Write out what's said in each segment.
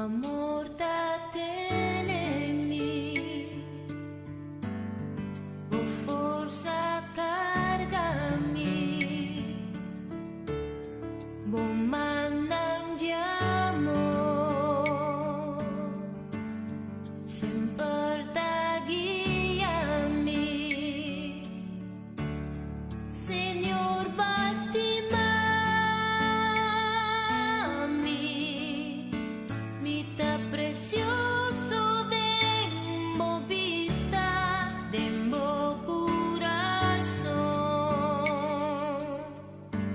amor tenemi, o forza cargami, bom manangiamo, sempre tagliami, Señor bastimami, mita precioso dembo vista, dembo corazón,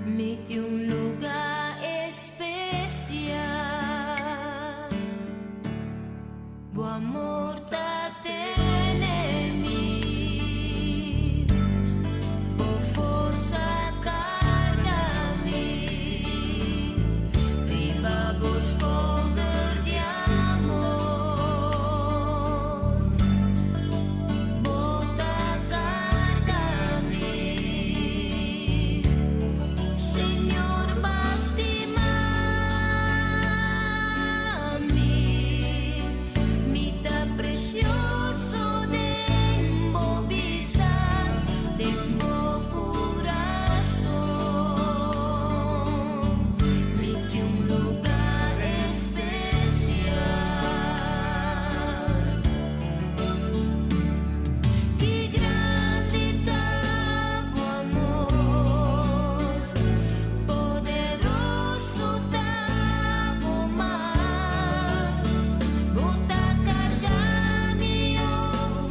mete un lugar especial, bu amor tenemi, bu forza cargami, riba boscoder di amor, bota cargami, Señor bastimami, mita precioso dembo vista, dembo corazón, mete un lugar especial. Qué grande tu amor, poderoso tu amar, bota cargami, oh,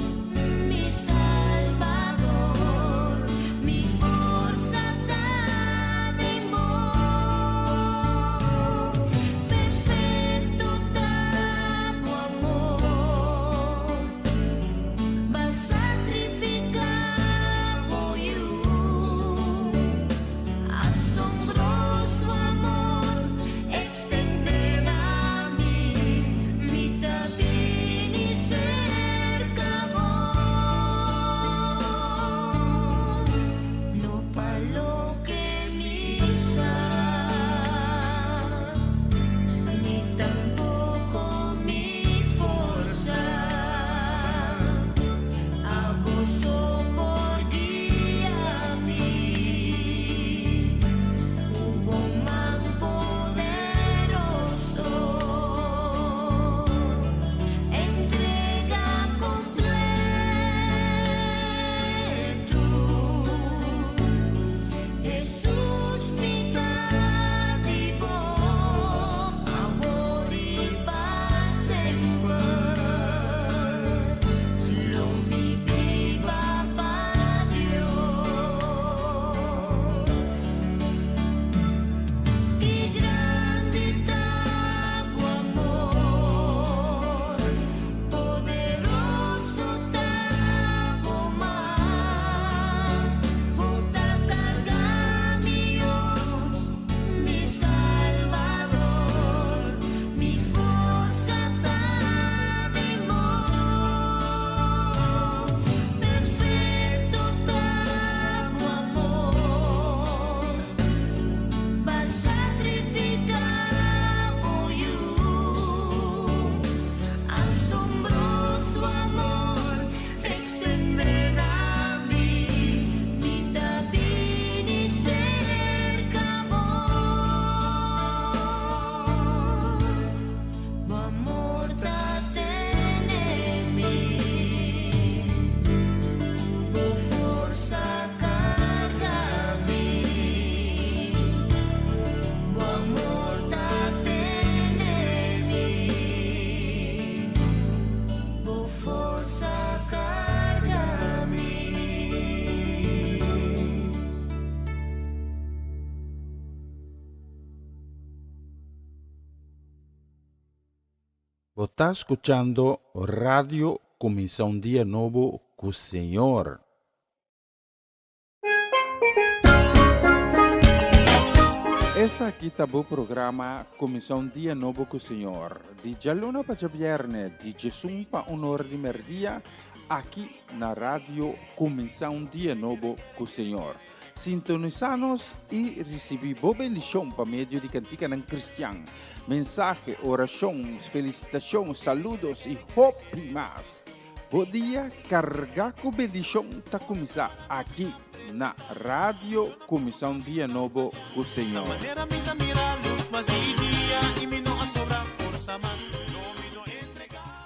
mi Salvador, mi forza t'ademo, perfetto tu amor, vas sacrificar por you, asombroso amor, extender a mí, mi también y cerca vos, no palo que misa, ni tampoco mi fuerza, a vos por guiarme, hubo man poderoso, entrega completo, Jesús mi cativo, amor y paz sempre, lo mi viva para Dios. Qué grande tu amor, poderoso tu amar, bota cargami, oh, mi Salvador, mi forza t'ademo, perfetto tu amor, vas sacrificar por you, asombroso amor, extender a mí, mi también y cerca vos, bu amor tenemi, bu forza cargami, bu amor tenemi, bu forza cargami. Vos está escuchando Radio Comienza un Día Nuevo con Señor. Essa aqui tá o programa Comienza un Día Nuevo con Señor. De jalona para viernes, de Jesus para honor de merdia, aqui na rádio Comienza un Día Nuevo con Señor. Sintonizanos y recibimos bendición por medio de cantica ng Cristian. Mensaje, oración, felicitación, saludos y hope más. Podía cargar con bendición ta começar aqui na Rádio Comissão Dia Novo com o Senhor. Manera minha mira a luz, mas dia e me não assorar força, mas não me dou entregar.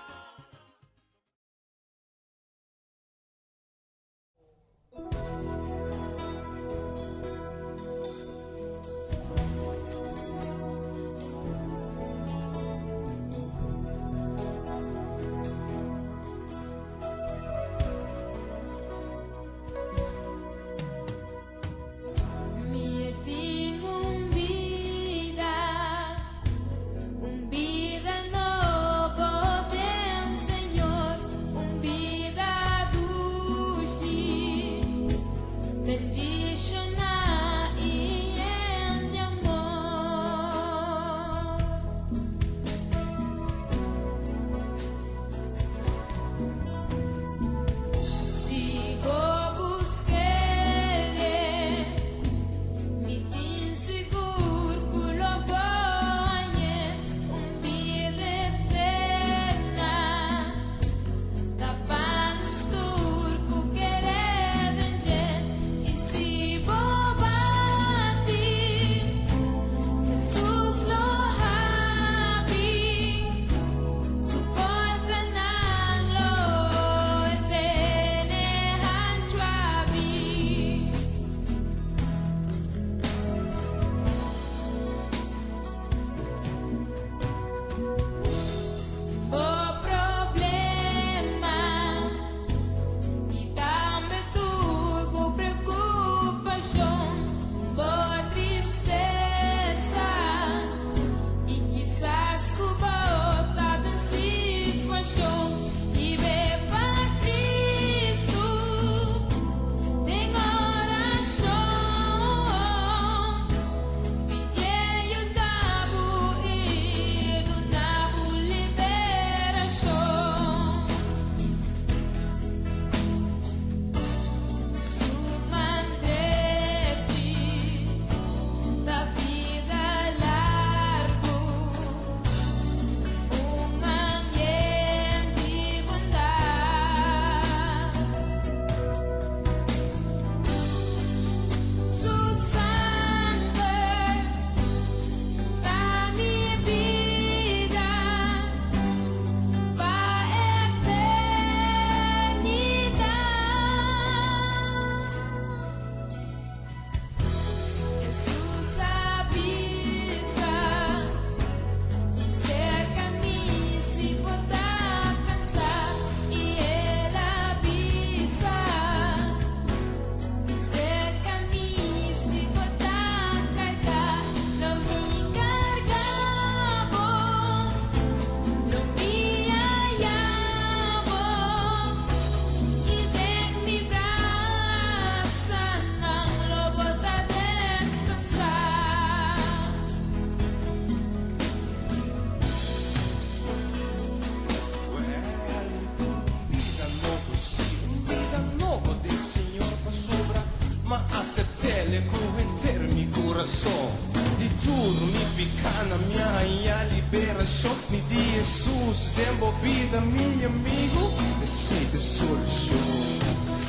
Di tudo me pica na minha liberação. Me di Jesus, tempo vida, meu amigo. Sei de solução.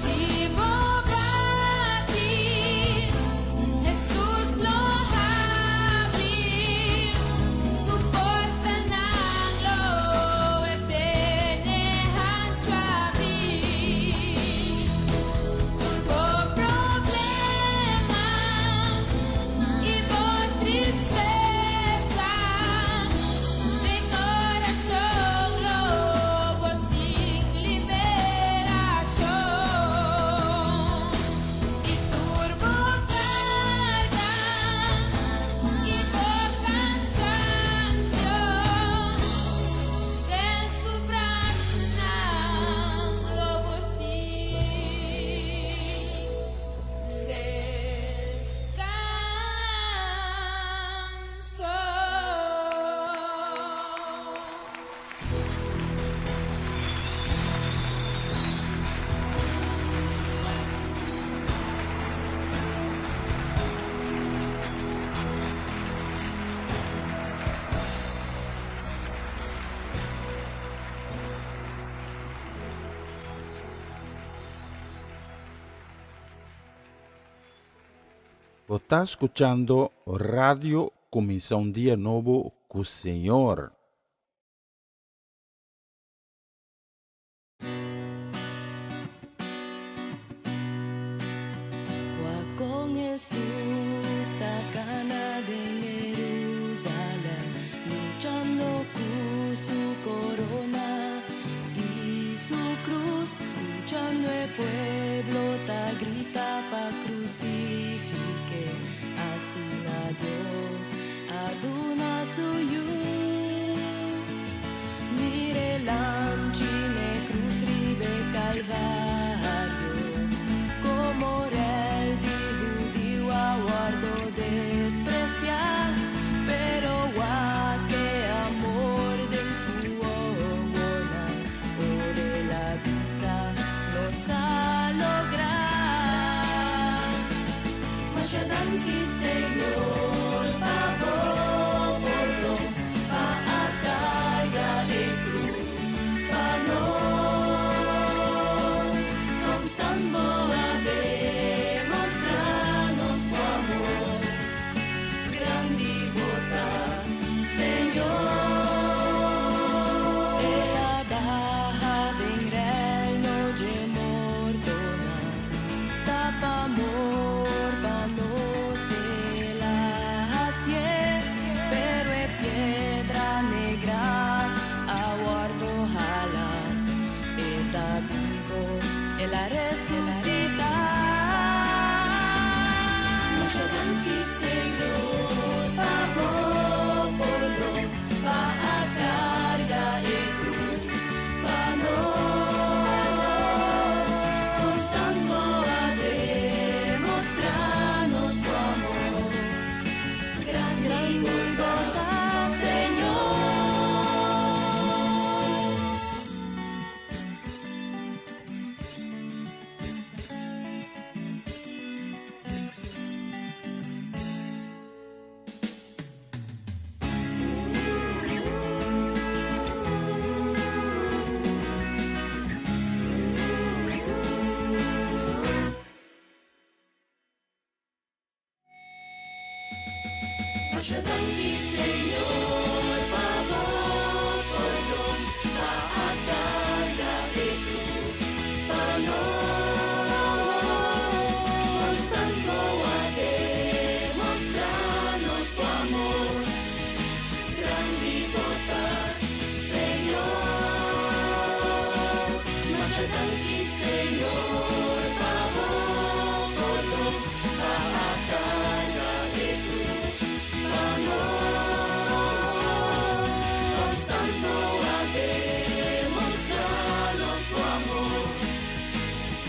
Si bobati, Jesus lo habi, suporta ng lo etenehan trabi. Todo problema, ibo tristeza, de corazón lo boting liberación. Está escuchando Radio Comienza un Día Nuevo con el Señor. Con Jesús takana de Jerusalén, luchando con su corona y su cruz, escuchando el pueblo ta grita pa crucifique, así a Dios aduna suyo. Mire l'angine cruz ribe calvario, como rey vivo guardo despreciar, pero que amor de su obra, por la visa nos ha lograr. Mas adelante, Señor, pavor, pa a carga de cruz, pa nos, constando a demostrarnos tu amor, grande bondad, Señor. Ela barra del reino de mortona, tapa amor, pa no se la hacer, pero es piedra negra, aguardo jalar, está vivo, ela resucita. Mas adelante, Señor, pavor, pa a carga de cruz, pa nos, constando a demostrarnos tu amor, grande y bondad, Señor. Mas adelante, Señor, pavor, pa a carga de cruz, pa nos, constando a demostrarnos tu amor, grande bondad, Señor. Mas adelante, Señor, pavor, pa a carga de cruz, pa nos, constando a demostrarnos tu amor,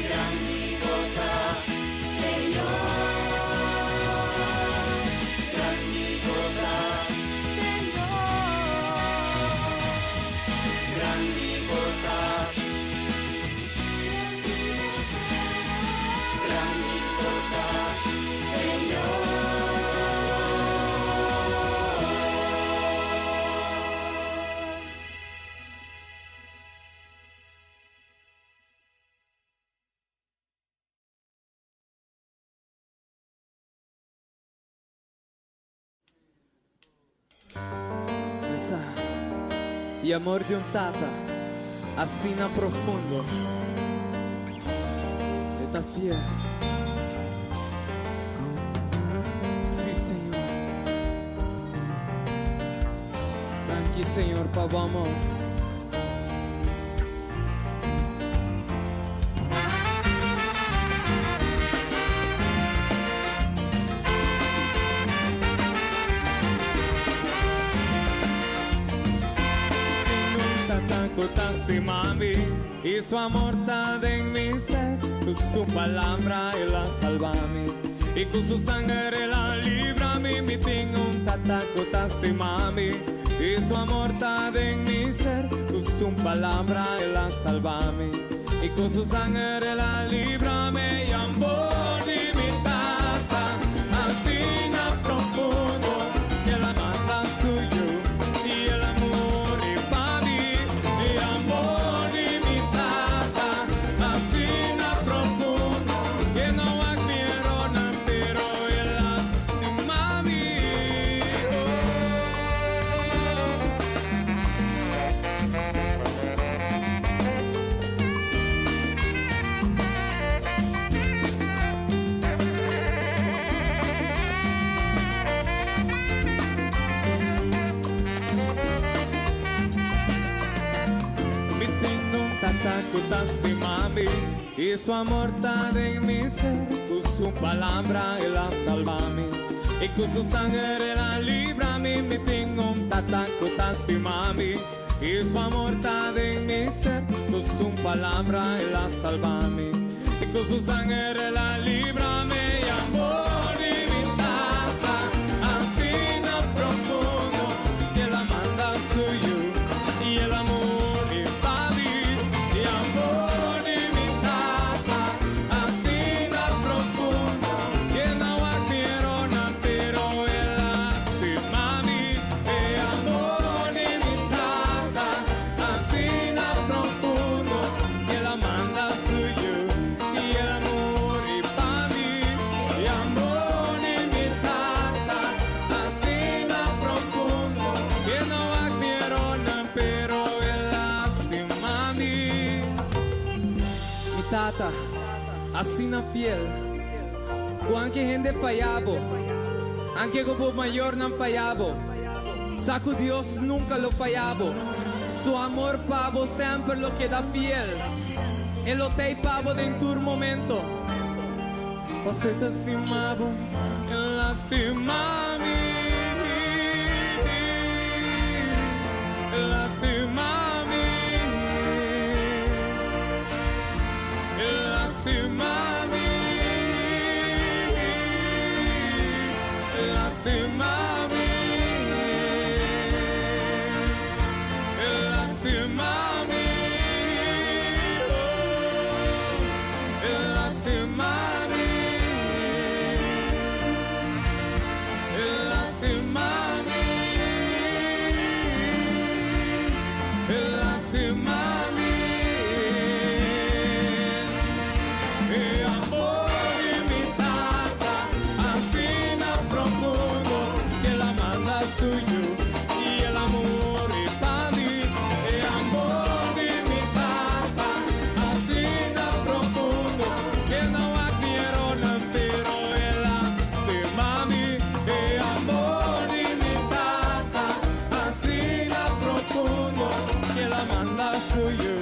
grande bondad, Señor, grande bondad, Señor, grande bondad, grande bondad, Señor. Esa y amor de un tata, así na profundo, está fiel. Sí, Señor. Thank you, Señor, para tu amor. Cortaste, mami, y su amor está en mi ser, con su palabra él la salvame, y con su sangre la librame, mi tengo un tatacotaste, mami, y su amor está en mi ser, con su palabra él la salvame, y con su sangre la librame, y amor de mi tata, así na profundo, que la mata suyo, y el amor y pa' mí, y amor de mi tata, así na profundo, que no admiro, pero él la tata kutaste mami y su amor está en mi ser, con su palabra él la salvame y con su sangre la librame. Me tengo un tata kutaste mami y su amor está en mi ser, con su palabra él la salvame y con su sangre la librame. Y amor de mi tata, así no profundo, que la manda suyo y el amor de papi. Y amor de mi tata, así no profundo, que no quiero nada, pero él hace mami. Y amor de mi tata, así no profundo, que la manda suyo y el amor de papi. Y amor de mi tata, así no profundo, que no quiero nada, pero él hace mami. Mi tata, assim na fiel. Quando gente fallavo, anche o maior não fallavo. Saco Deus nunca lo fallavo. Su amor pavo sempre lo queda fiel. E lo te pavo dentro un momento. Você te estimava, ela estimava-me. Ela estimava-me. Ela estimava-me. Ela estimava-me. Ela estimava-me. Ela estimava-me. Ela estimava-me. Ela estimava-me. E amor imitada, assim na profundo, que ela manda suyo e el amor e para mí. E amor imitada, assim na profundo, que não a quiero nada, pero ela se mami. E amor imitada, assim na profundo, que ela manda suyo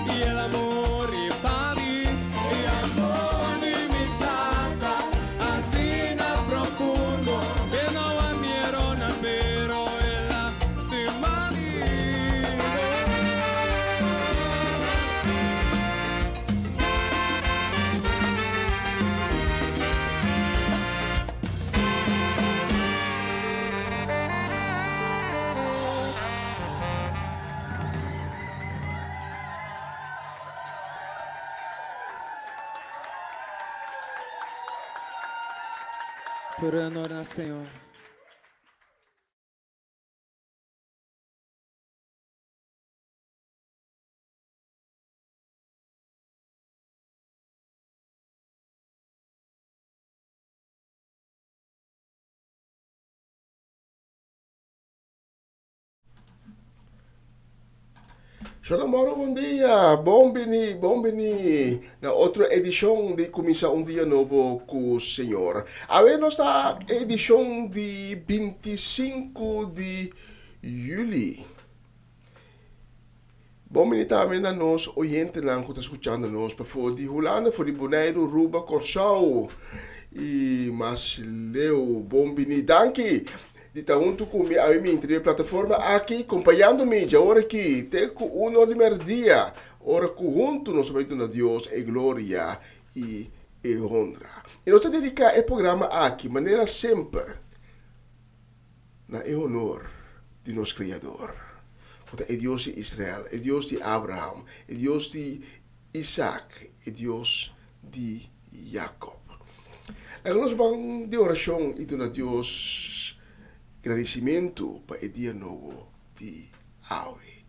y el amor y para mí. Y amor imitada, así na profundo, que no quiero nada, pero ella se mami. Por honor ao Senhor. Senhor Mauro, bom dia. Bom-vindo na outra edição de Começar um Dia Novo com o Senhor. Agora nós está a edição de 25 de julho. Bom-vindo também a nós, oyentes lá que estão escutando nós, para fora de Holanda, fora de Bonaire, Ruba, Corsau e Masleu. Bom-vindo, danke. Está junto comigo a minha plataforma aqui, acompanhando-me, já hora aqui, até com um primeiro dia, hora que junto nós vamos a Deus e glória e honra. E nós dedicamos o programa aqui, de maneira sempre, na honor de nosso Criador. É Deus de Israel, é Deus de Abraham, é Deus de Isaac, é Deus de Jacob. Agora nós vamos de oração e de Deus agradecimento para o dia novo de hoje.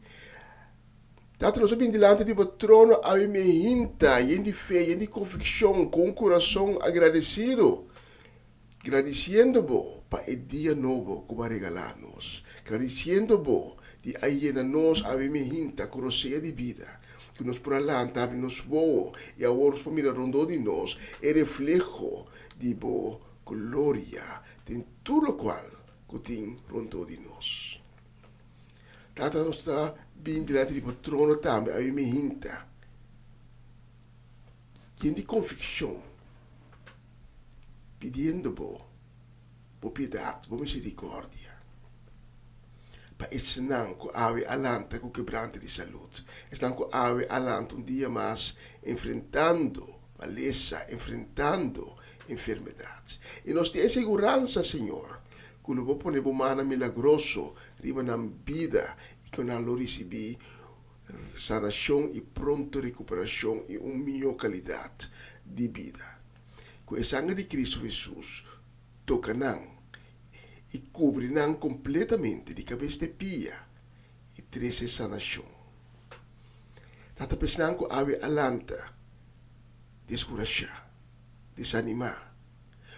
Tata, nós vamos diante do trono a minha hinta, e de fé, e de convicção, com o coração agradecido, agradecendo para o dia novo que vai regalar-nos, agradecendo de aí na nós a minha hinta, com roceia de vida, que nos por lá nos voa, e agora os família rondou de nós, é reflejo de boa glória, em tudo o qual que tem rondou de nós. Tata, nós está bem diante do trono também, a minha hinta, y en convicción, pidiendo por piedad, por misericordia. Para ensinar que ave alanta con quebrante de salud. Están que ave alanta un día más enfrentando maleza, enfrentando enfermedades. Y nos tiene seguranza, Señor, que lo vos ponemos mana milagroso, riba na vida y que no lo recibí sanación y pronta recuperación y una mejor calidad de vida. Con el sangre de Cristo Jesús, tocan y cubrirán completamente de cabeza de pia y 13 sanación. Tata pensando que ave alanta, descorajar, desanimar,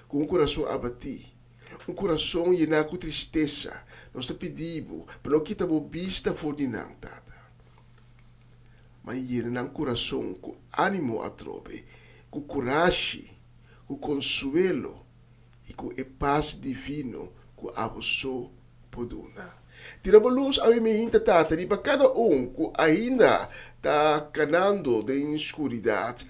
com um coração abatido, um coração llenado com tristeza. Nós te pedimos para não quitar a vista for de não, tata. Mas llenar um coração com ânimo a trobe, com coragem, com consuelo e com a paz divino que a você pode dar. Tira a luz a minha tata, riba cada que ainda está canando de escuridade,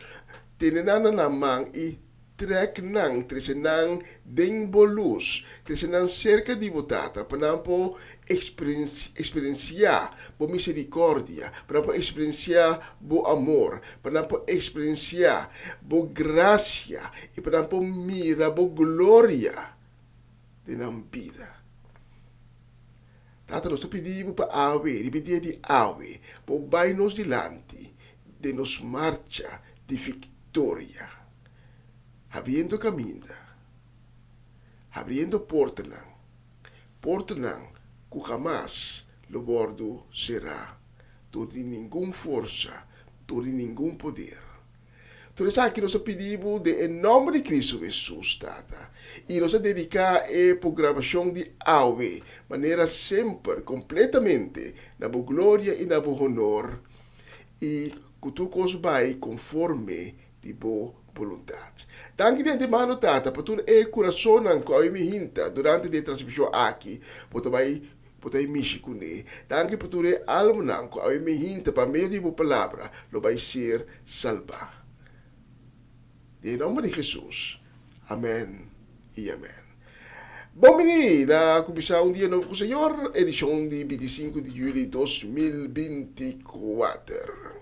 tenenana na mão e trek nang, tresenang ding bolus, tresenang cerca di botata, panampo experienciar bo misericordia, panampo experienciar bo amor, panampo experienciar bo gracia, e panampo mira bo gloria de nam vida. Tata, nós pedimos para ave, repetir de ave, por vai nos dilante, de nos marcha de victoria. Abriendo camino, abriendo portas, que jamás lo bordo será, todo de nenhuma força, todo de nenhum poder. Então, aqui nós pedimos em nome de Cristo Jesus, tata, e nós dedicamos a programação de AUE, maneira sempre, completamente, na boa glória e na boa honor, e que tu vai conforme de boa vontade. Danke de antemano, tata, para tu e coração que eu me hinta durante a transmissão aqui, para vai México, né? Danke para tu e alma que eu me hinta para meio de boa palavra, lo vai ser salvar. Em nome de Jesus. Amém e amém. Bom menino, na comissão Dia Novo com o Senhor, edição de 25 de julho de 2024.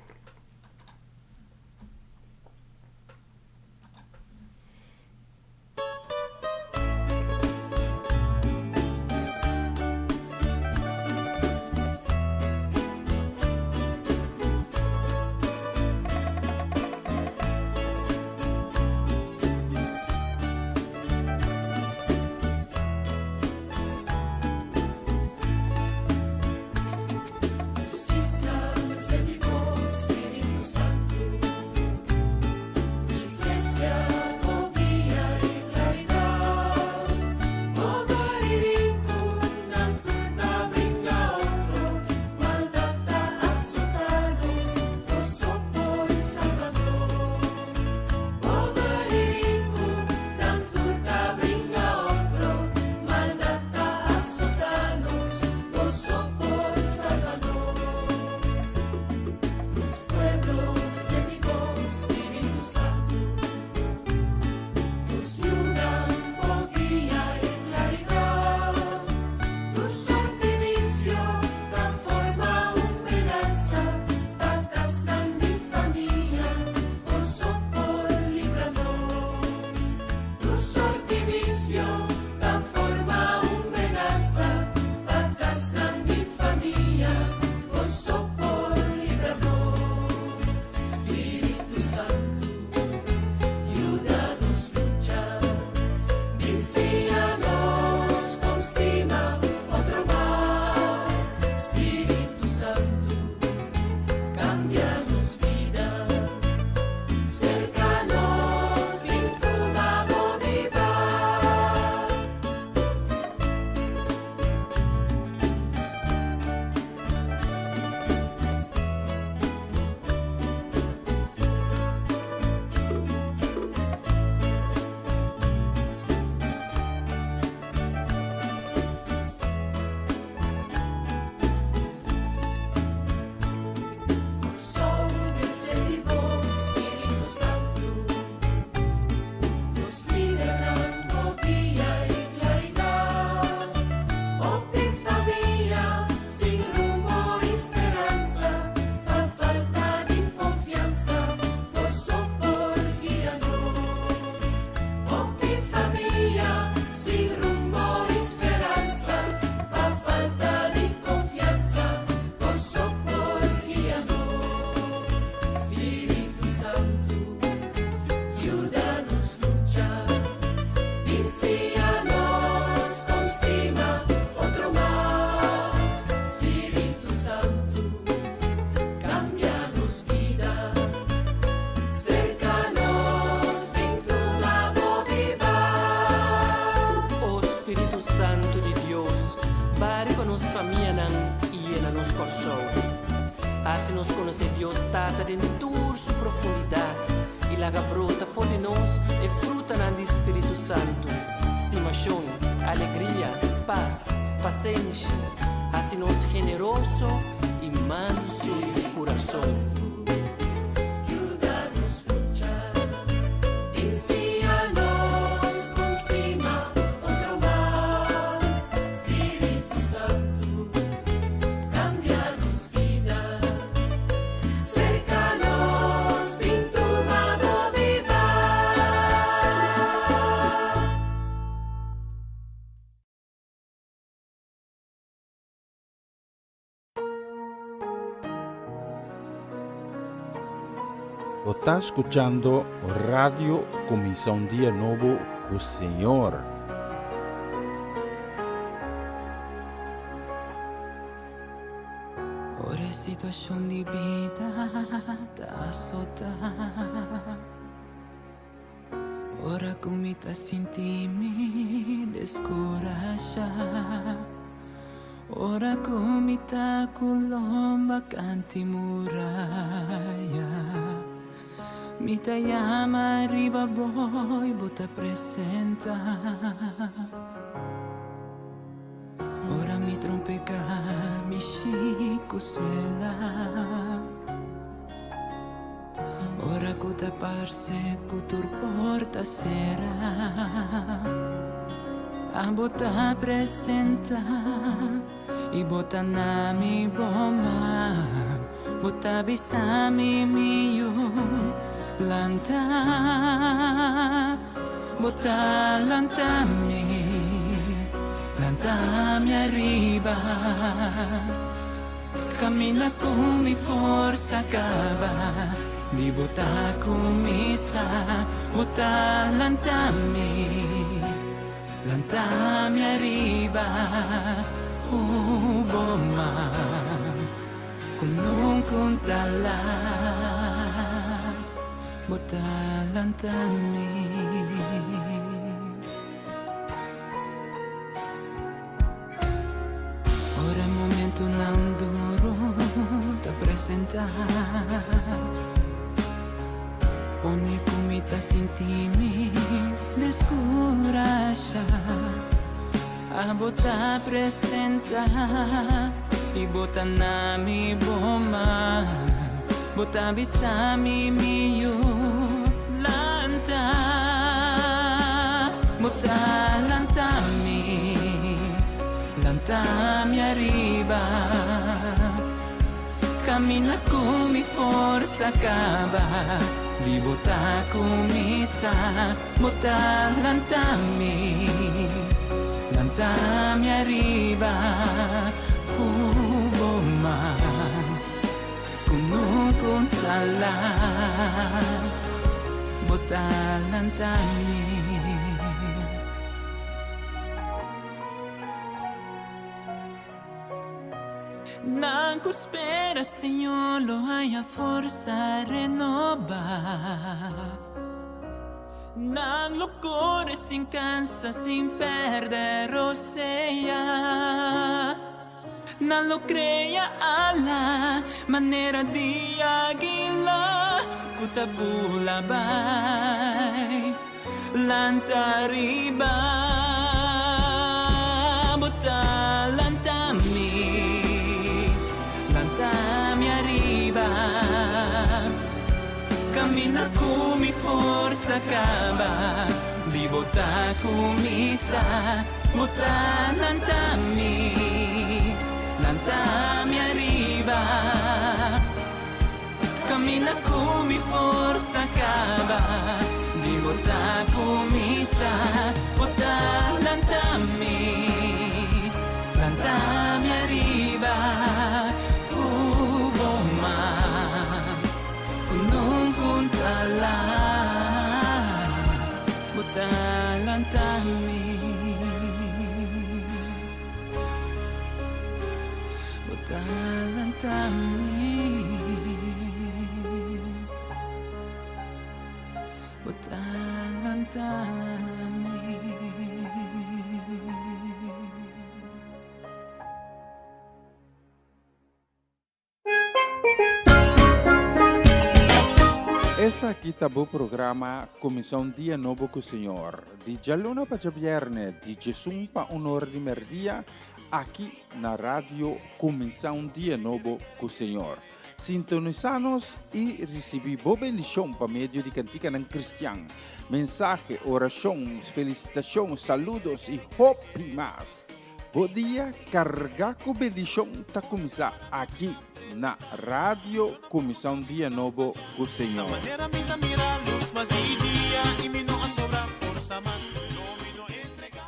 nos conhecer Deus tata dentro sua profundidade e laga brota fora de nós e fruta do Espírito Santo, estimação, alegria, paz, paciência, assim nos generoso e manso de coração. Ayúdanos luchar, ensíanos con estima, otro más, Espíritu Santo, cambianos vida, cercanos, pintumado viva. Está escuchando Radio Comienza un Día Nuevo con Señor. Ora situazione di vita da sota. Ora come ti sentimi descoraja. Ora come ti colomba canti muraglia. Mi te chiama arriva boy, bota presenta. Ora mi trompega, mi scico suela. Ora cuta parse, cutur porta sera. A bota presenta, i bota nami boma. Bota bisami mio, lanta. Bota lantami. Cantami arriba, cammina come forza cava, di bota come sa, bota lantami, lantami arriba, bomma, con non contala, bota lantami. Ora è il momento non duro da presentare. Poni come ti sentimi descurascia. A bota presenta, i bota nami boma, bota bisami mio lanta, bota lantami. Lantami arriva, cammina come forza cava, di bota come sa, bota lantami, lantami arriva, bomma, con non contala, bota lantami. Nanco spera, Signor, lo haya forza renovar. Nang lo cuore sin cansa, sin perdere osea. Non lo crea alla maniera di aguila, cutabula bai, lantariba, bota lantami, lantami arriva, cammina come forza cava, di bota come sa, bota lantami. Lantami arriva, cammina come forza cava, di volta come sa, volta lantami, lantami arriva, bomma, non contala, volta lantami. Lantami, lantami. Essa aqui tá o programa Começar um Dia Novo com o Senhor. De Jaluna para Viernes, de Jesus para Honor de Merdia, aqui na rádio Começar um Dia Novo com o Senhor. Sintonizanos e recebi boa bendição para meio de cantiga ng Cristian. Mensagem, oração, felicitação, saludos e hope mais. Bom dia, carga com bendição tá começar aqui na rádio Começar um Dia Novo com o Senhor. Manera minta mira luz, mas de dia y mi no sobra fuerza más, no me no entregar.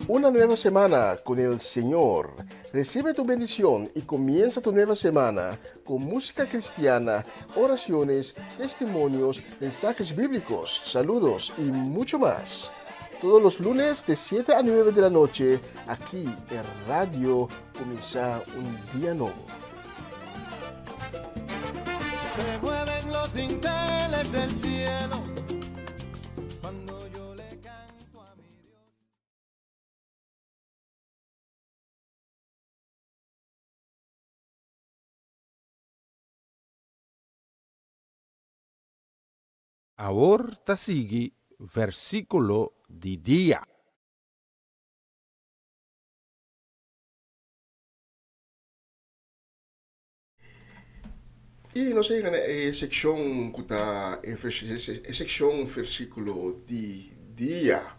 Una nueva semana con el Señor. Recibe tu bendición y comienza tu nueva semana con música cristiana, oraciones, testimonios, mensajes bíblicos, saludos y mucho más. Todos los lunes de 7 a 9 de la noche, aquí en Radio Comienza un Día Nuevo. Se mueven los dinteles del cielo cuando yo le canto a mi Dios. Ahora sigue versículo de dia. Y nos llega sección sección versículo de día.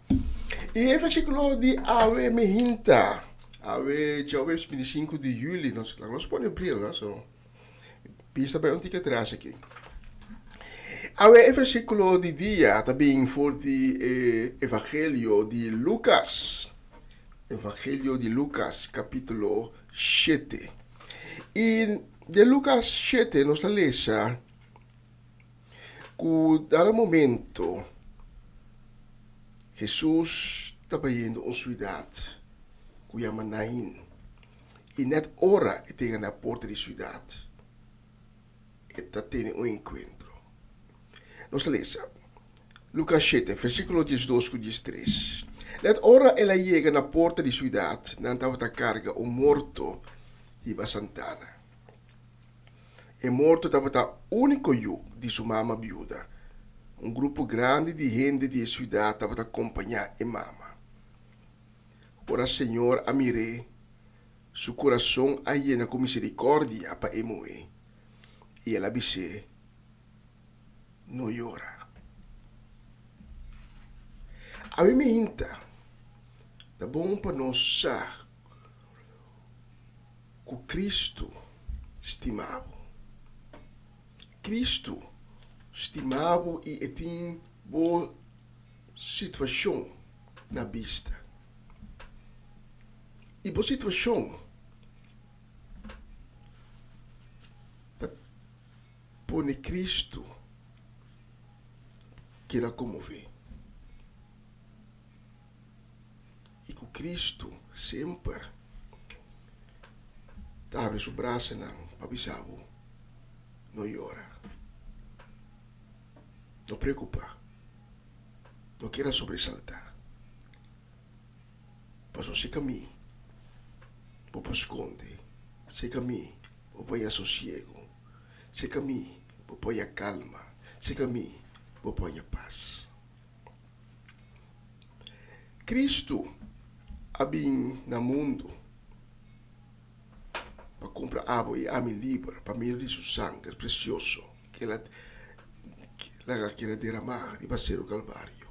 Y el versículo de Ave Mehinta. Ave, já é 25 de julho, nós podemos abrir, né? Pista bij een ticket atrás aqui. Ave, el versículo de día também voor de Evangelio de Lucas. Evangelio de Lucas, capítulo 7. E de Lucas 7 nos lesa que dado momento Jesus estava indo a uma cidade que chama Nain. E net ora tegen na porta de cidade. Eta tem um encontro. Nos lesa Lucas 7, versículo 12 e 13. Net ora ela chega na porta de cidade, não estava a carga o morto e a Santana. E morto estava o único eu de sua mama viúva. Um grupo grande de gente de cidade estava a acompanhar a mama. Ora, Senhor, a miré, seu coração a llena com misericórdia para emoe. E ela disse, não llora. A mim me inta, tá bom para nós saber que Cristo estimava. Cristo estimava e tinha boa situação na vista. E boa situação põe Cristo que ela comover. E com Cristo sempre abre seu braço para avisar, não chora. Não preocupa. Não queira sobressaltar. Passou se caminho. Vou esconder. Se caminho. Vou pôr sossego. Se caminho. Vou pôr calma. Se caminho. Vou pôr paz. Cristo abim no mundo para comprar água e ame livre para meio de seu sangue precioso que ela quer derramar e ser o Calvário.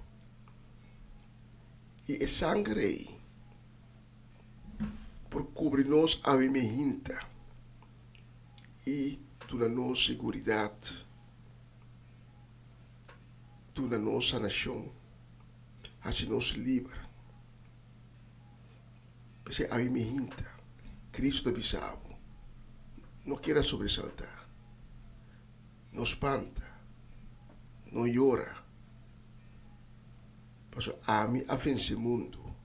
E o sangue por cobrir-nos a mehinta e dar-nos segurança, dar-nos sanação, fazer-nos livre. Porque a mehinta, Cristo avisava, não queira sobressaltar, não espanta, não llora. Porque a mim a vence mundo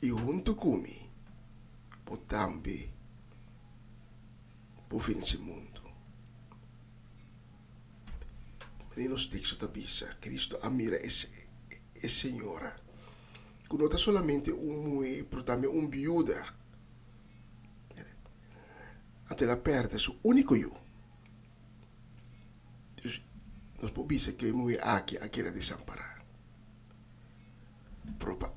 e junto comigo, por também por vence mundo. E nos textos da Bíblia, Cristo admira a Senhora, que não está solamente mulher, mas também viúva. Até ela perde seu único eu. nós podemos dizer que é aqui na desamparar. Propa.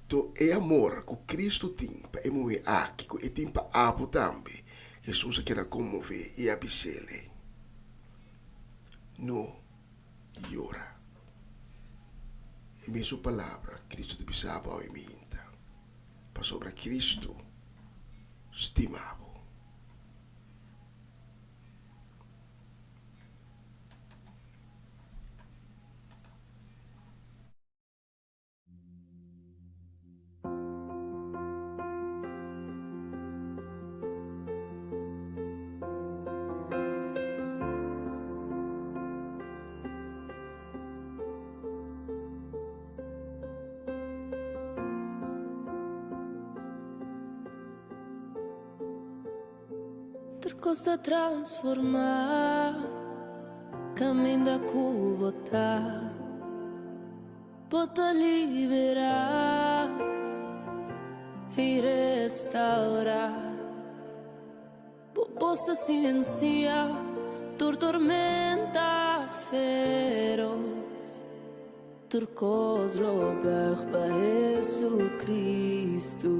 Então, é amor que Cristo tem para é aqui, que tem para abo também. Jesus quer comover e abisele. No llora. Em minha palavra, Cristo te pisava ao iminta. Para sobre Cristo, estimava. Costa transformar, caminho da Cubota, bota liberar e restaurar. Posta silencia, tu tormenta feroz, turcos lo para Jesucristo.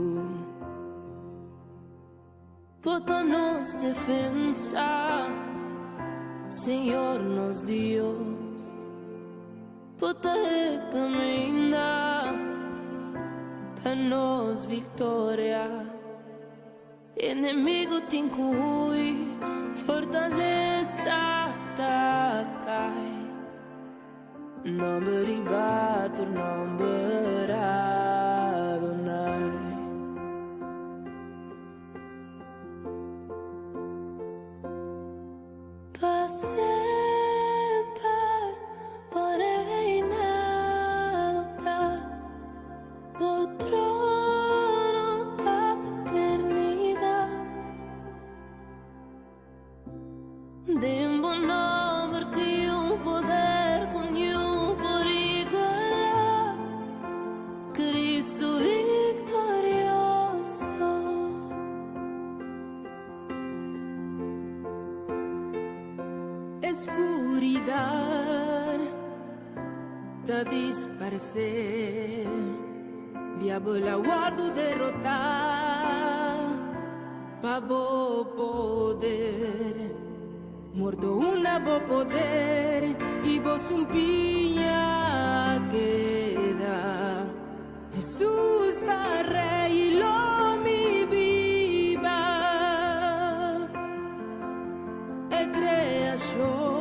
Bota nos defensa, Senhor nos Deus. Bota camina para nos vitória. Inimigo te incui, fortaleza atacai. Não beribato, não beradonai. Sempre porém nada do trono da eternidade. De um bom nome de poder com por igual. Cristo victorioso. Escuridad da desaparecer, diablo aguardo derrotar, pavo poder, morto una bo poder y vos un piña queda. Jesús da rey y lo mi viva, e creación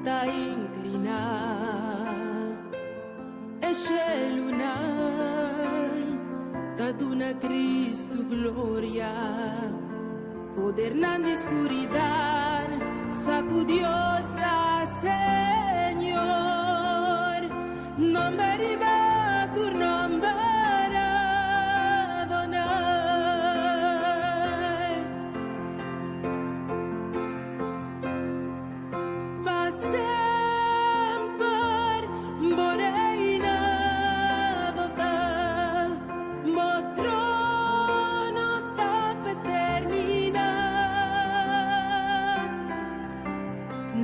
da inclinar, e lunar da duna Cristo gloria, poder na escuridad, sacudió esta Señor, nombre riba tu nombre.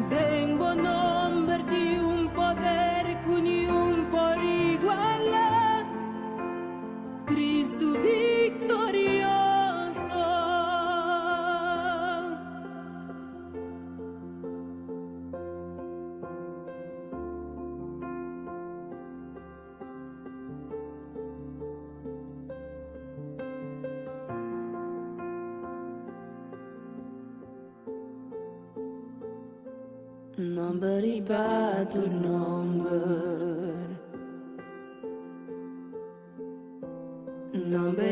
Tengo nombre de un poder con un por igual, Cristo victorioso. Number ibatu number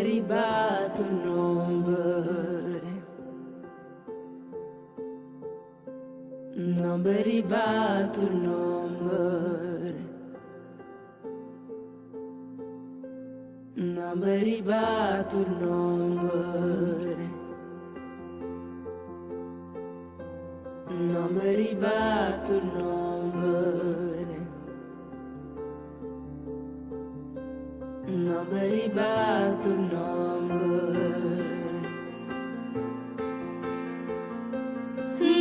ibatu number ibatu number ibatu number ibatu number ibatu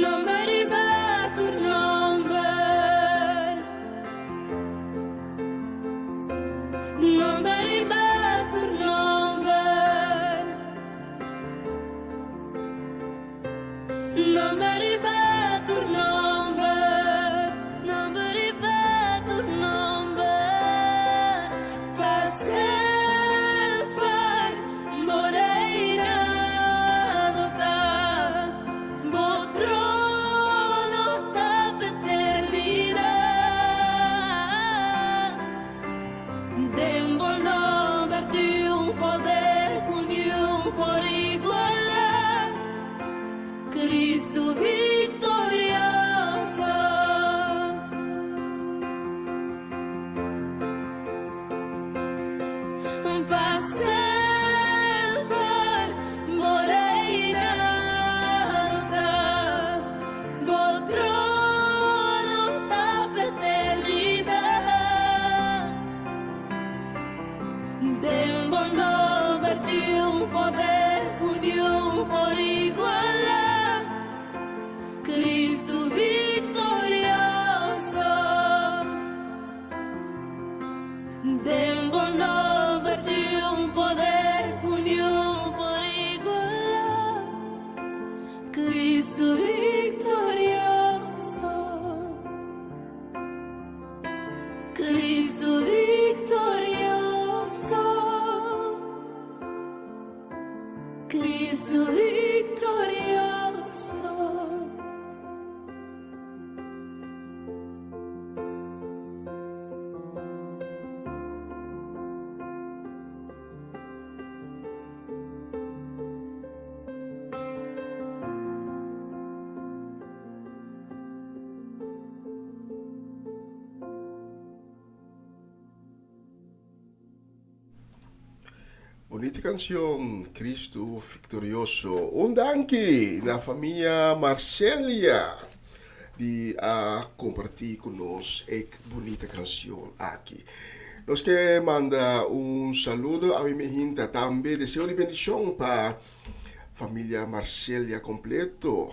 number ibatu non mi ripeto il nome, non mi ripeto il nome, per sempre vorrei nadar, trono per eternidad. Tempo no verti un poder con un por igualar, Cristo victorioso. Per sempre vorrei nadar, trono per eternidad. Tempo no verti un poder con un por igualar, Cristo victorioso. Tempo no verti un poder con un por igualar, Cristo victorioso. Cristo victorioso. Cristo victorioso. Bonita canción, Cristo Victorioso. Un danke na família Marcelia de compartir conosco esta bonita canção aqui. Nós que manda saludo a minha hinta também, deseo de bendição para família Marcelia completo.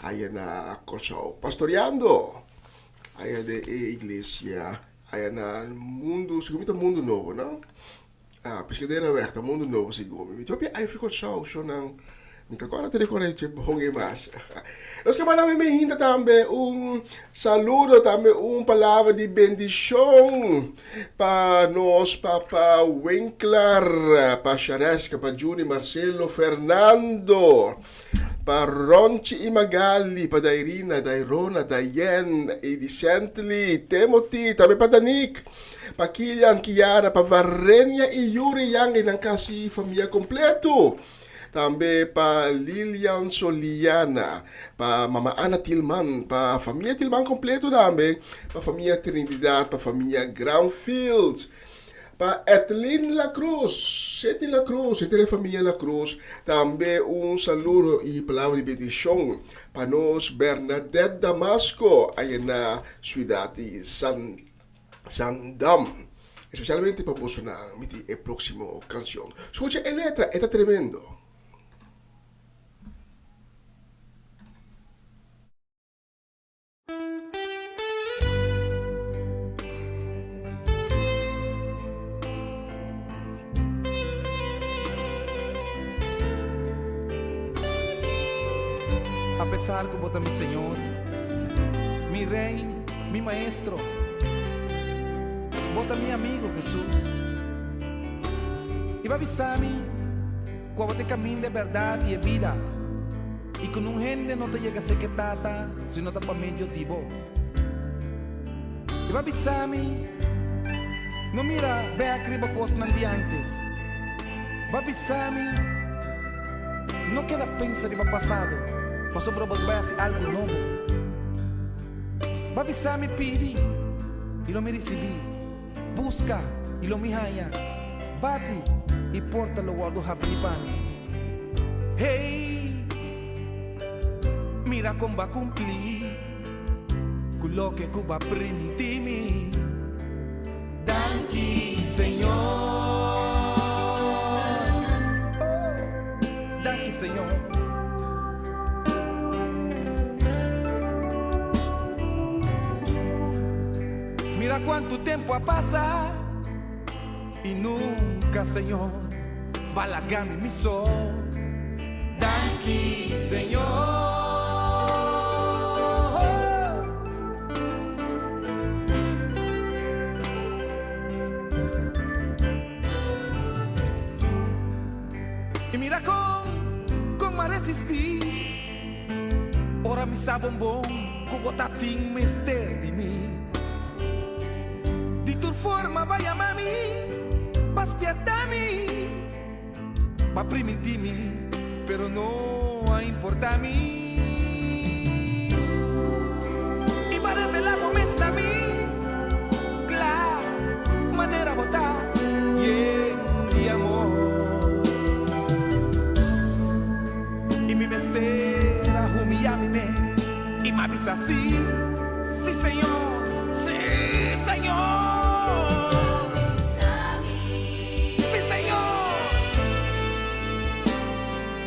Aí na Corsao pastoreando, aí de igreja, aí na mundo, segundo mundo novo, não? Pescadeira aberta, mundo novo, segundo. Me diz, aí ficou só não. Agora te reconhece bom mais. Nós que mandamos ainda também saludo, também palavra de bendição para nós, para Winkler, para Charesca, para Juni, Marcelo, Fernando, para Ronchi e Magali, para Irina, Dairona, Dayen, e de Sentley, Timothy, também para Danik, para Kilian, Kiara, para Varenia e Yuri Yang, e kasi família completo. Também para Lilian Soliana, para Mama Ana Tilman, para a família Tilman completo também, para a família Trinidad, para a família Groundfield, para Etlin La Cruz, Seti La Cruz, entre a família La Cruz, também saludo e palavra de bendição para nós Bernadette Damasco, aí na cidade Sandam, especialmente para Bolsonaro, a próxima canção. Escucha a letra, é tremendo. A pesar que vota mi Señor, mi Rey, mi Maestro, vota mi amigo Jesús. Y va a avisarme cuando te camino de verdad y de vida. Y con un gente no te llega a ser que tata, sino está para medio tibo. Y va a avisarme, no mira, ve a criba cosas de antes. Va a avisarme, no queda pensar en el pasado. Pasó por volver a hacer algo nuevo. Va a avisar me pidi y lo me recibí. Busca y lo me haya. Bate y porta lo guardo japilipani. Hey, mira cómo va a cumplir con lo que Cuba permitimi. Danke, Señor. Danke, Señor. Mira cuánto tiempo ha pasado y nunca, Señor, va la gana mi sol. Danke, Señor. mira cómo resistí. Ora mi sa bombom, como tating mister di mí. Di tu forma vaya mami, pas piatami, pa primitimi, pero no importa a mí. Y para revelar cómo está a mí, claro, manera botar y de amor. Y mi bestera humilla mi mes y me avisa así, sí señor, sí señor. Sí señor.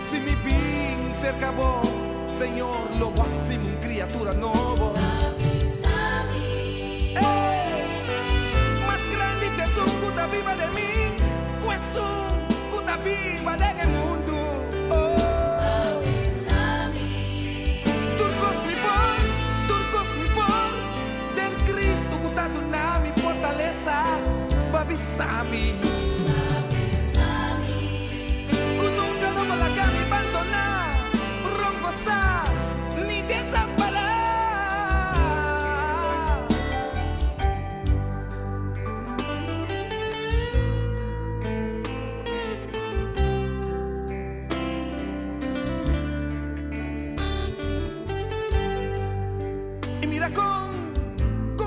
Si mi bien se acabó, Señor, lo voy a hacer una criatura nueva. Más grande te son cuta viva de mí, pues son cuta viva de el mundo. Turcos mi por, del Cristo cuta duna mi fortaleza, babisami. Ku nunca lo malaga mi abandonar, rongosa, ni desamparar. Y mira con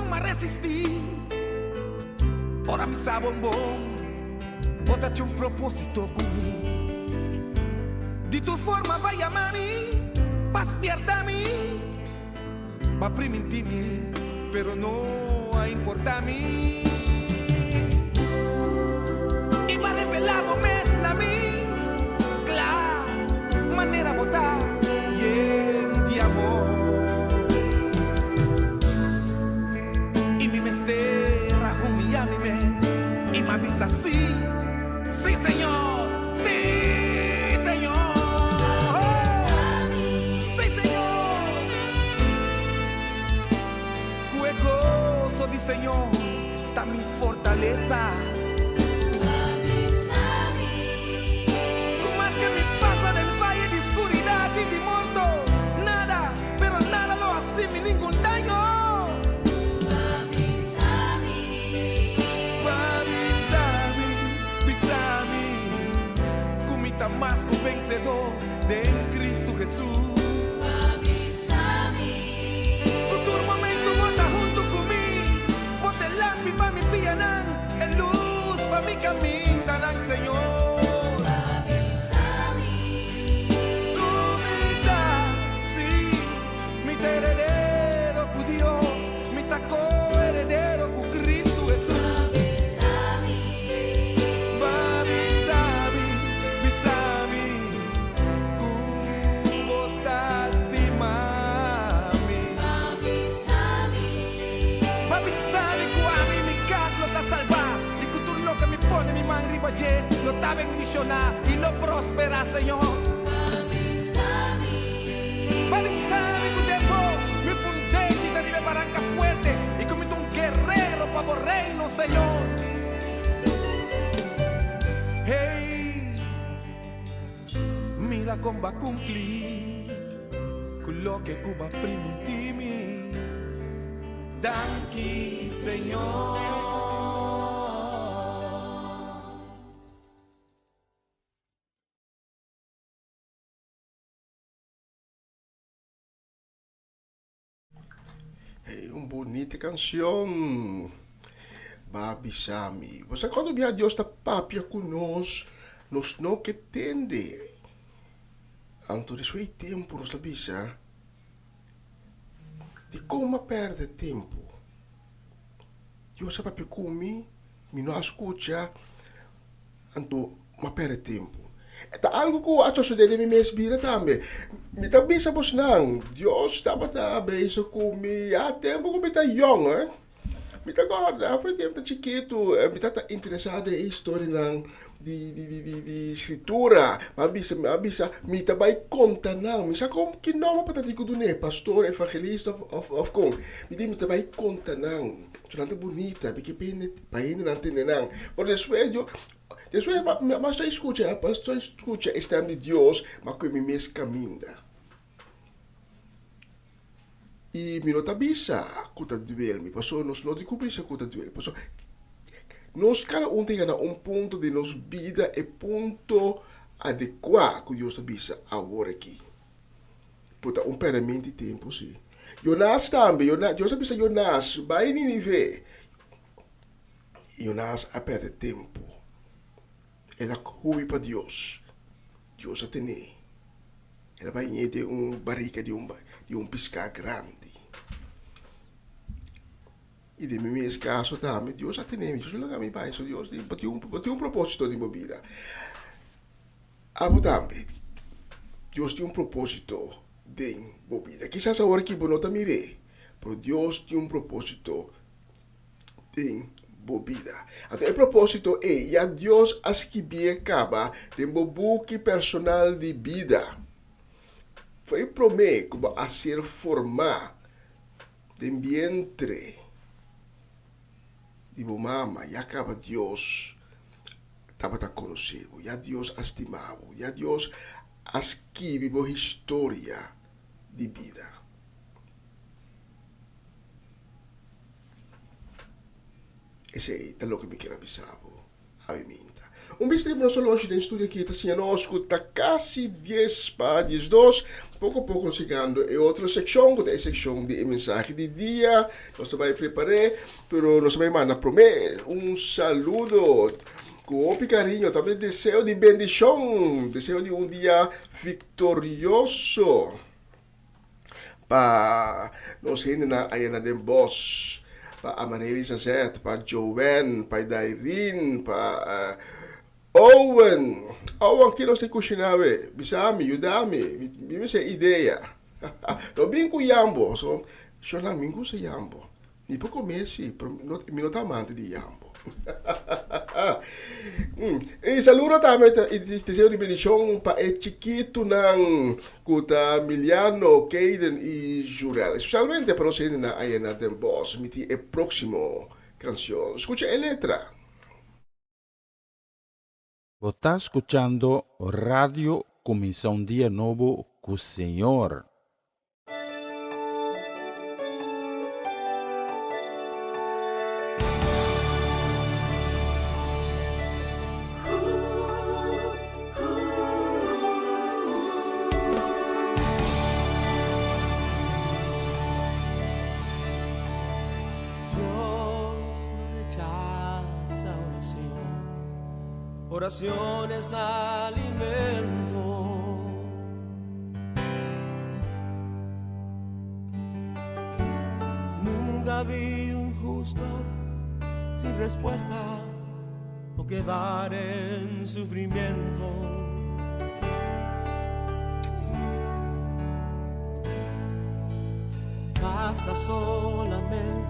me resistí. Ora mi sa bombón, bótate un propósito conmigo. Di tu forma vaya mami, pas pierda a mí, va primitimi, pero no importa a mí. Y va revelado mes a mí, claro, manera botar y de amor. Y mi mestera humilla mi mes y me avisa así, sí señor, sí señor. Di Señor, está mi fortaleza. Con más que me pasa del valle de oscuridad y de muerto, nada, pero nada lo hace mi ningún daño. Bisami, comita más que vencedor de Cristo Jesús. Pa mi pianan, en luz pa mi caminan, Señor. Comita, sí, mi heredero con Dios, mi taco heredero con Cristo Jesús. Bisami, cubotas di mami. Babisami, salvar y que turno que me pone mi man ribaye lo está bendicionar y lo prospera Señor. Babisami que dejo mi fundé y te vive barranca fuerte y comito un guerrero para el reino Señor. Hey, mira cómo va a cumplir con lo que Cuba primitimi. Danki Señor. Bonita canción, Babisami. Você quando via Deus está papia conosco, nós não que tende. Anto de suo tempo, nós sabia, de como perde tempo. Deus sabe papia comigo, me não escuta, anto ma perde tempo. Eta algo ko acho so dele mi mesbira também. Mi também sabos nang. Deus estava também so comi a tempo que me tá young, eh? Me tá agora, foi tempo tá chiquito, me tá interessado em história nang de escritura. Abisa, me tá vai conta nang. Me sa como que não para tico do né, pastor, evangelista of com. Me tá vai conta nang. Solante bonita, porque pene, paine não entende nang. Por isso eu Después, mas escucha a stem de Deus, mas que me mes caminha. E me nota bisa, kuta duel, me passou, nós não descobrimos kuta duel, passou. Nós cada tem ponto de nos vida e ponto adequado que Deus bisa agora aqui. Puta peramento de tempo, sim. Jonas também, Deus bisa Jonas, vai em nível. Jonas a perder tempo. Ela corre para Deus. Deus a tem. Ela vai de barriga de pescar grande. E de meu caso também, Deus a tem. Deus não me vai, Deus tem propósito de minha vida. Abu também, Deus tem propósito de minha vida. Quizás agora que eu não te mire, mas Deus tem propósito de minha vida. Então, o propósito é, já Deus escreveu acaba de meu book personal de vida. Foi prometido que vai ser formar de vientre de minha mama. E acaba Deus estava a conhecer, já Deus estimava, já Deus escreveu a história de vida. Esse é o que me quero avisar. Bistro nosso loja de estúdio aqui está sendo está quase 10 para 12. Pouco a pouco chegando é outra secção, que é a secção de mensagem de dia. Nós vamos preparar, mas nós vamos mandar saludo com carinho, também desejo de bendição, desejo de dia vitorioso para nós gente na Ayana de Bosch. Para Amareli Zazet, para Joanne, para Dairine, para Owen. Owen, que nós temos que cozinhar, bisami, yudami, me sei ideia. Não bem com Yambo, só na minha coisa Yambo. Nem para comer, me não tá amante de Yambo. E saludo também, desejo de bendição para o chiquito nan kuta Miliano, Kaden e Jurel. Especialmente para nós na Ayana de Bosch, miti a próximo canção. Escucha a letra. Você está escuchando Radio Comienza un Día Nuevo con el Señor. Oración es alimento. Nunca vi un justo sin respuesta o quedar en sufrimiento. Basta solamente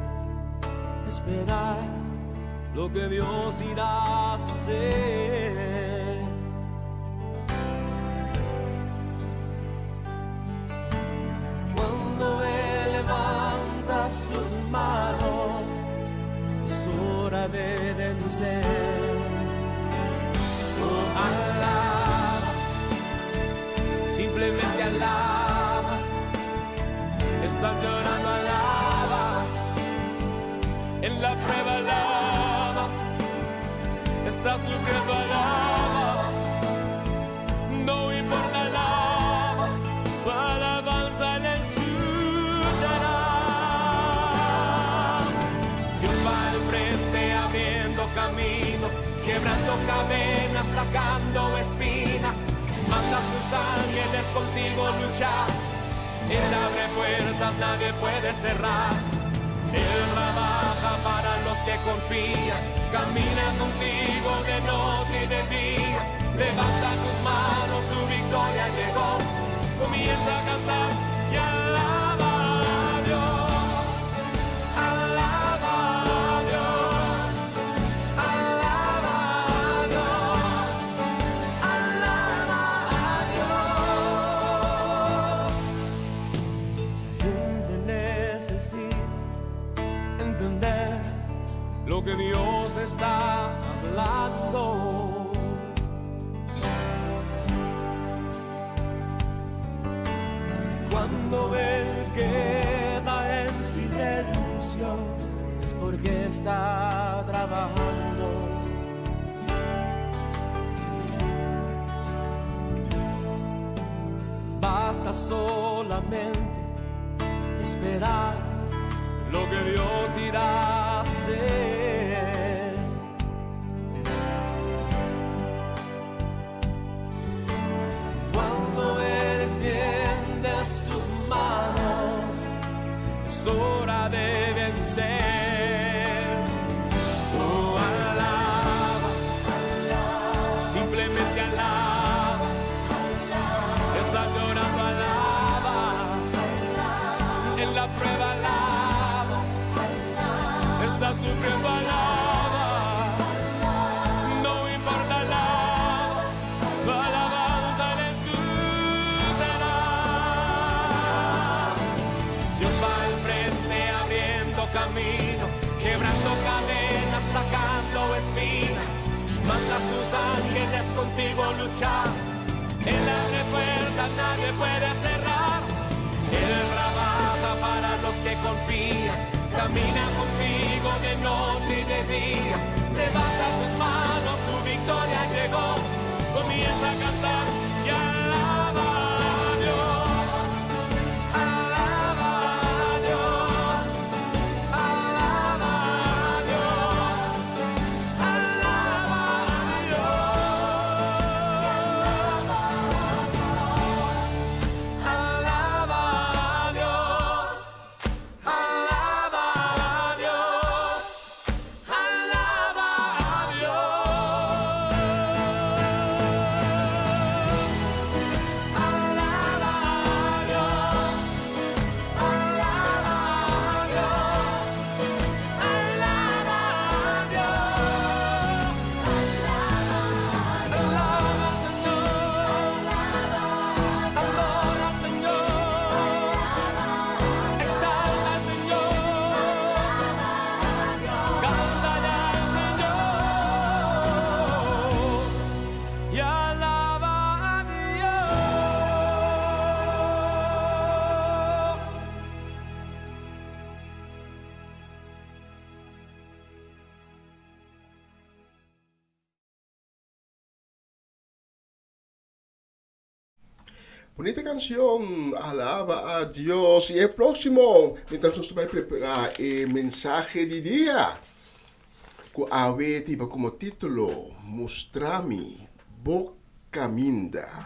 esperar lo que Dios irá a hacer. Cuando Él levanta sus manos, es hora de vencer. Oh, alaba, simplemente alaba. Estás llorando, alaba. En la prueba, alaba. Estás sufriendo, alaba, no importa, alaba, tu alabanza le escuchará. Dios va al frente abriendo camino, quebrando cadenas, sacando espinas, manda a sus ángeles contigo luchar. Él abre puertas, nadie puede cerrar. Él trabaja para los que confían, camina contigo de noche y de día. Levanta tus manos, tu victoria llegó. Comienza a cantar y alaba a Dios. Alaba a Dios. Alaba a Dios. Alaba a Dios. Gente necesita entender lo que Dios está hablando. Cuando Él queda en silencio es porque está trabajando. Basta solamente esperar lo que Dios irá a hacer. Cuando Él extiende sus manos, es hora de vencer. Oh, alaba, simplemente alaba. Estás llorando, alaba. En la prueba, alaba. Estás sufriendo, alaba. No importa, alaba. Tu alabanza le escuchará. Dios va al frente abriendo camino, quebrando cadenas, sacando espinas. Manda a sus ángeles contigo luchar. Él abre puertas, nadie puede cerrar. Él trabaja para los que confían. Camina contigo de noche y de día. Levanta tus manos, tu victoria llegó. Comienza a cantar y alaba a Dios. Alaba a Dios. Alaba a Dios. Alaba a Dios. Alaba a Dios. Alaba a Dios. Alaba a Y alaba a Dios. Bonita canción, alaba a Dios. Y el próximo, mientras nos va a preparar el mensaje de día, que tiene como título, Mostrami, Bocaminda.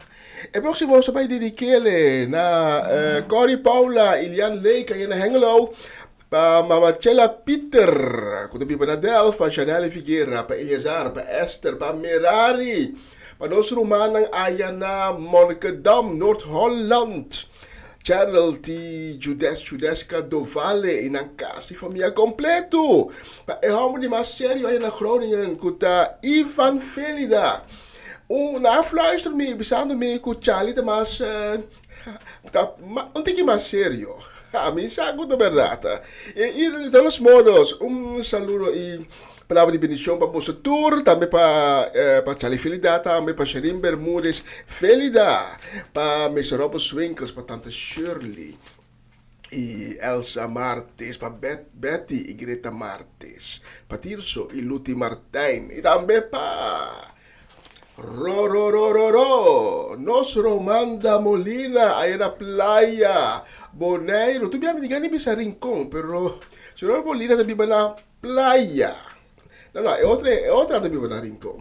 El próximo se va a dedicarle a Cory Paula, Ilian Lake, en Hengelo, para Mamachela Peter, que vive en Delft, para Chanel Figuera, para Eliazar, para Esther, para Merari, para nos Romanen Ayana, Monnikendam, Noord-Holland. Charity Judeska do Vale in een casa familia completo. Maar ik hou me maar serieus in Groningen. Kuta Ivan Felida. Afluister me, besando me com Charlie, mas não tem que mais sério. A mim sabe da verdade. E de todos modos, saludo e palavra de bendição para você tour, também para Charlie Felida, também para Sherin Bermúdez Felida, para Miss Robert Swinkels, para Tante Shirley e Elsa Martes, para Betty e Greta Martes, para Tirso e Luti Martijn, e também para Nos Romanda Molina, aí na playa, Bonaire. Tu me digani bisa rincón, pero Senhor Molina também vai na playa. No, é outra também vai na rincón.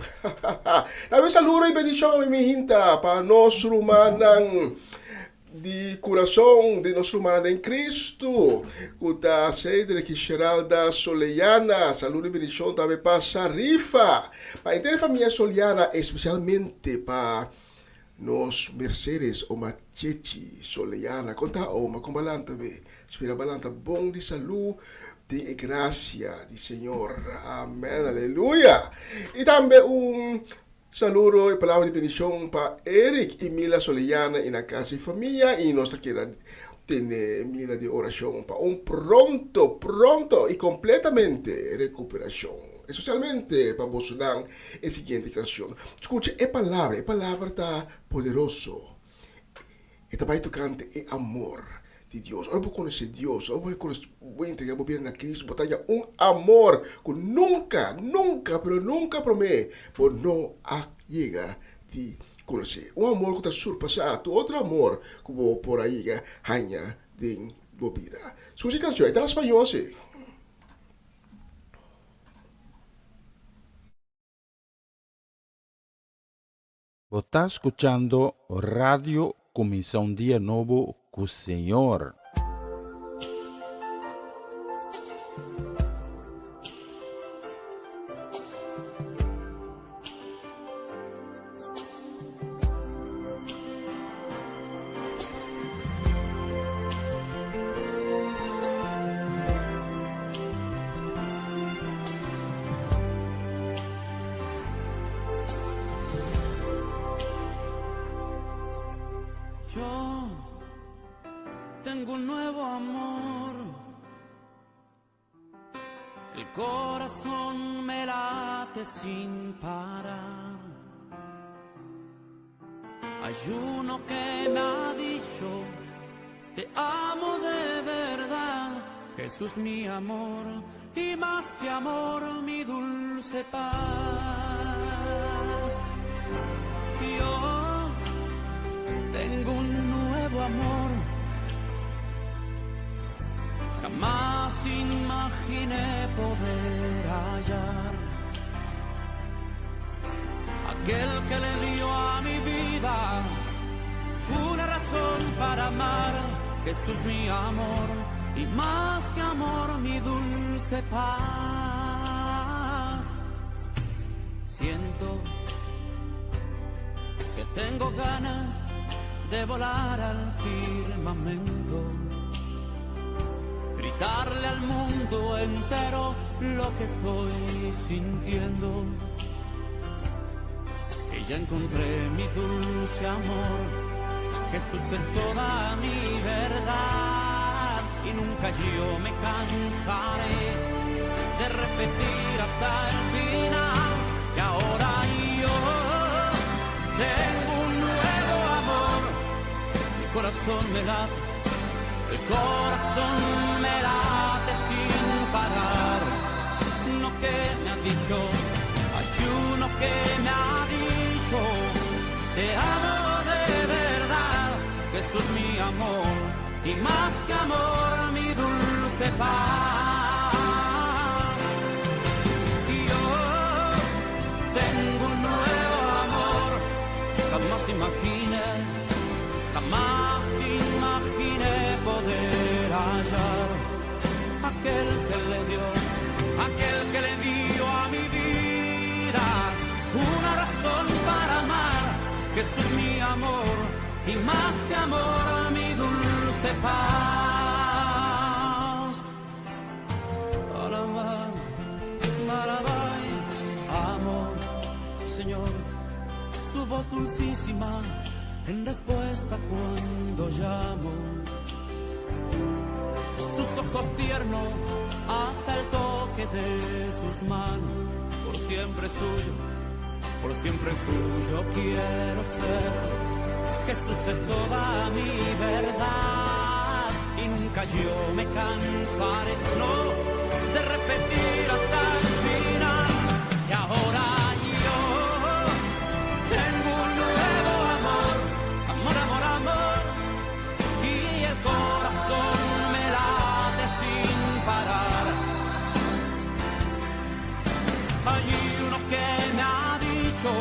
Também saludo e bendição e minha para nós romanan de coração de nosso humano em Cristo, kuta Cedric Geralda Soleiana, saludo e bendição também para Sarifa, para a inteira família Soleiana, especialmente para nos Mercedes ou Machechi Soleiana, conta uma com balanta be, espera balanta bom de saúde e graça de Senhor, amém, aleluia, e também saludo e palavra de bendição para Eric e Mila Soleiana e na casa e família e nós aqui tem mila de oração para pronto e completamente recuperação. Especialmente para vos dar a seguinte canção. Escute, a palavra está poderoso Esta vai tocante é amor de Deus. Ora vou conhecer Deus, ora vou entregar a vida a Cristo, botar amor que pero nunca promete, por não llega de conhecer. Amor que está surpassado, outro amor que vou por aí ganha de vida. Susi canção, está em espanhol, sim. Vos está escuchando Radio Comienza un Día Nuevo con el Señor. Yo tengo un nuevo amor, el corazón me late sin parar. Hay uno que me ha dicho, te amo de verdad, Jesús mi amor, y más que amor mi dulce paz. Yo tengo un nuevo amor, jamás imaginé poder hallar. Aquel que le dio a mi vida una razón para amar, Jesús mi amor, y más que amor mi dulce paz. Siento que tengo ganas de volar al firmamento, gritarle al mundo entero lo que estoy sintiendo, que ya encontré mi dulce amor, Jesús es toda mi verdad, y nunca yo me cansaré de repetir hasta el final, que ahora yo tengo un nuevo amor, mi corazón me late, el corazón me late sin parar. Uno que me ha dicho, hay uno que me ha dicho, te amo de verdad, Jesús mi amor, y más que amor mi dulce paz. Y yo tengo un nuevo amor, jamás imaginé poder hallar. Aquel que le dio a mi vida una razón para amar, Jesús mi amor, y más que amor mi dulce paz. Alabay, alabay, amor, Señor, su voz dulcísima en respuesta cuando llamo, sus ojos tiernos hasta el toque de sus manos, por siempre suyo quiero ser. Jesús es toda mi verdad, y nunca yo me cansaré, no, de repetir hasta el final, que ahora yo tengo un nuevo amor, amor, amor, amor, y el corazón me late sin parar. Hay uno que me ha dicho,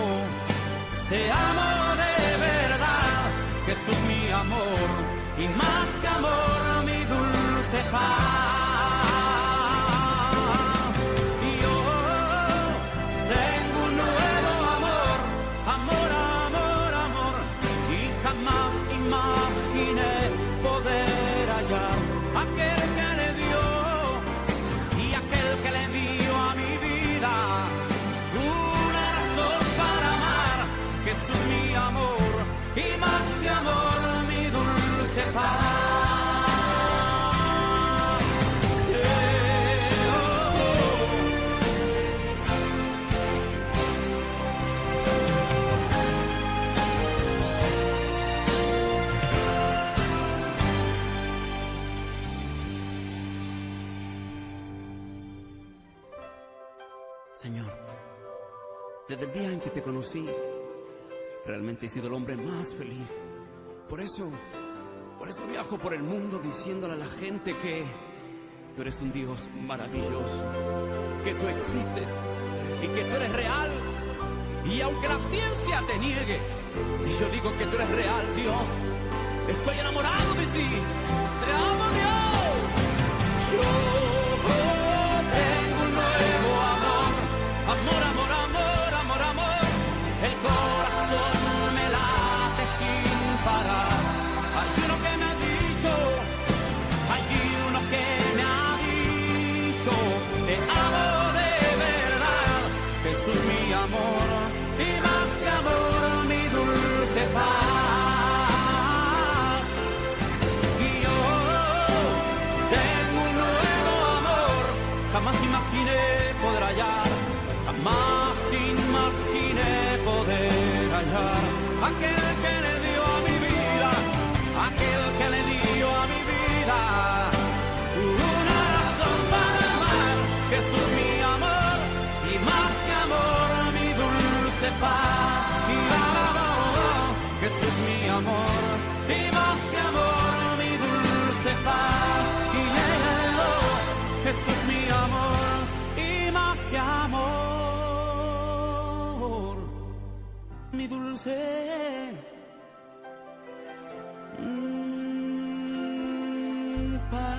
te amo de verdad, Jesús mi amor, y más que amor mi dulce paz. Y yo tengo un nuevo amor, amor, amor, amor, y jamás imaginé poder hallar. Aquel que le dio y aquel que le dio a mi vida una razón para amar, Jesús mi amor, y más que amor mi dulce paz. Señor, desde el día en que te conocí, realmente he sido el hombre más feliz. Por eso viajo por el mundo diciéndole a la gente que tú eres un Dios maravilloso, que tú existes y que tú eres real. Y aunque la ciencia te niegue, y yo digo que tú eres real, Dios, estoy enamorado de ti. Te amo, Dios. Yo tengo un nuevo amor, amor, amor, amor, amor, amor. El corazón me late sin parar. Hay uno que me ha dicho, hay uno que me ha dicho, te amo de verdad, Jesús mi amor, y más que amor mi dulce paz. Y yo tengo un nuevo amor, jamás imaginé poder hallar, jamás imaginé poder hallar. Aquel que le dio a mi vida, aquel que le dio a mi vida una razón para amar. Jesús mi amor, y más que amor mi dulce paz. Y Jesús mi amor, y más que amor mi dulce paz. Y Jesús mi amor, y más que amor mi dulce paz.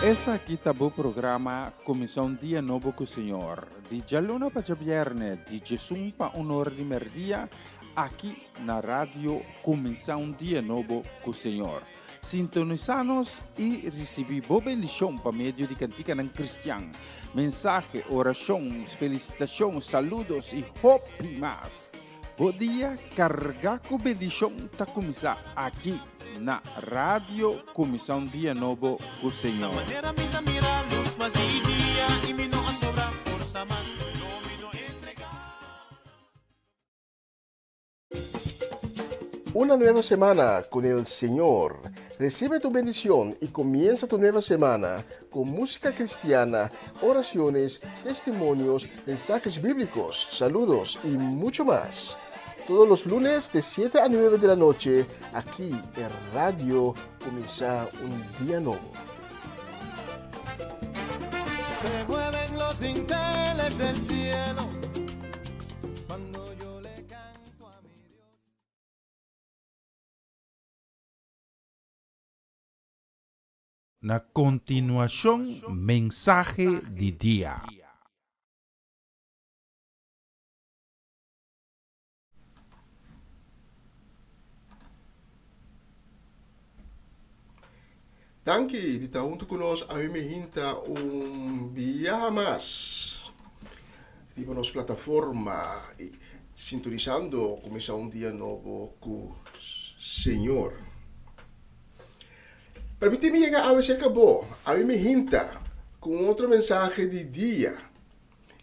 Essa aqui tá o programa Comissão Dia Novo com o Senhor. De Jalona para Viernes, de Jesus para Honor de Merdia, aqui na rádio Comissão Dia Novo com o Senhor. Sintonizanos e recebi boa bendição para meio de cantiga ng Cristian. Mensagem, oração, felicitação, saludos e hope mais. Bom dia, carga com bendição tá começar aqui na rádio Comissão Dia Novo com o Senhor. Una nueva semana con el Señor. Recibe tu bendición y comienza tu nueva semana con música cristiana, oraciones, testimonios, mensajes bíblicos, saludos y mucho más. Todos los lunes de 7 a 9 de la noche, aquí en Radio Comienza un Día Nuevo. Se mueven los dinteles del cielo cuando yo le canto a mi Dios. Na continuación, mensaje de día. Danke, di junto con nos a me hinta un día más. Tipo nos plataforma sintonizando comienza un día nuevo con Señor. Permíteme llegar a veces acabó, a mí me hinta con otro mensaje de día.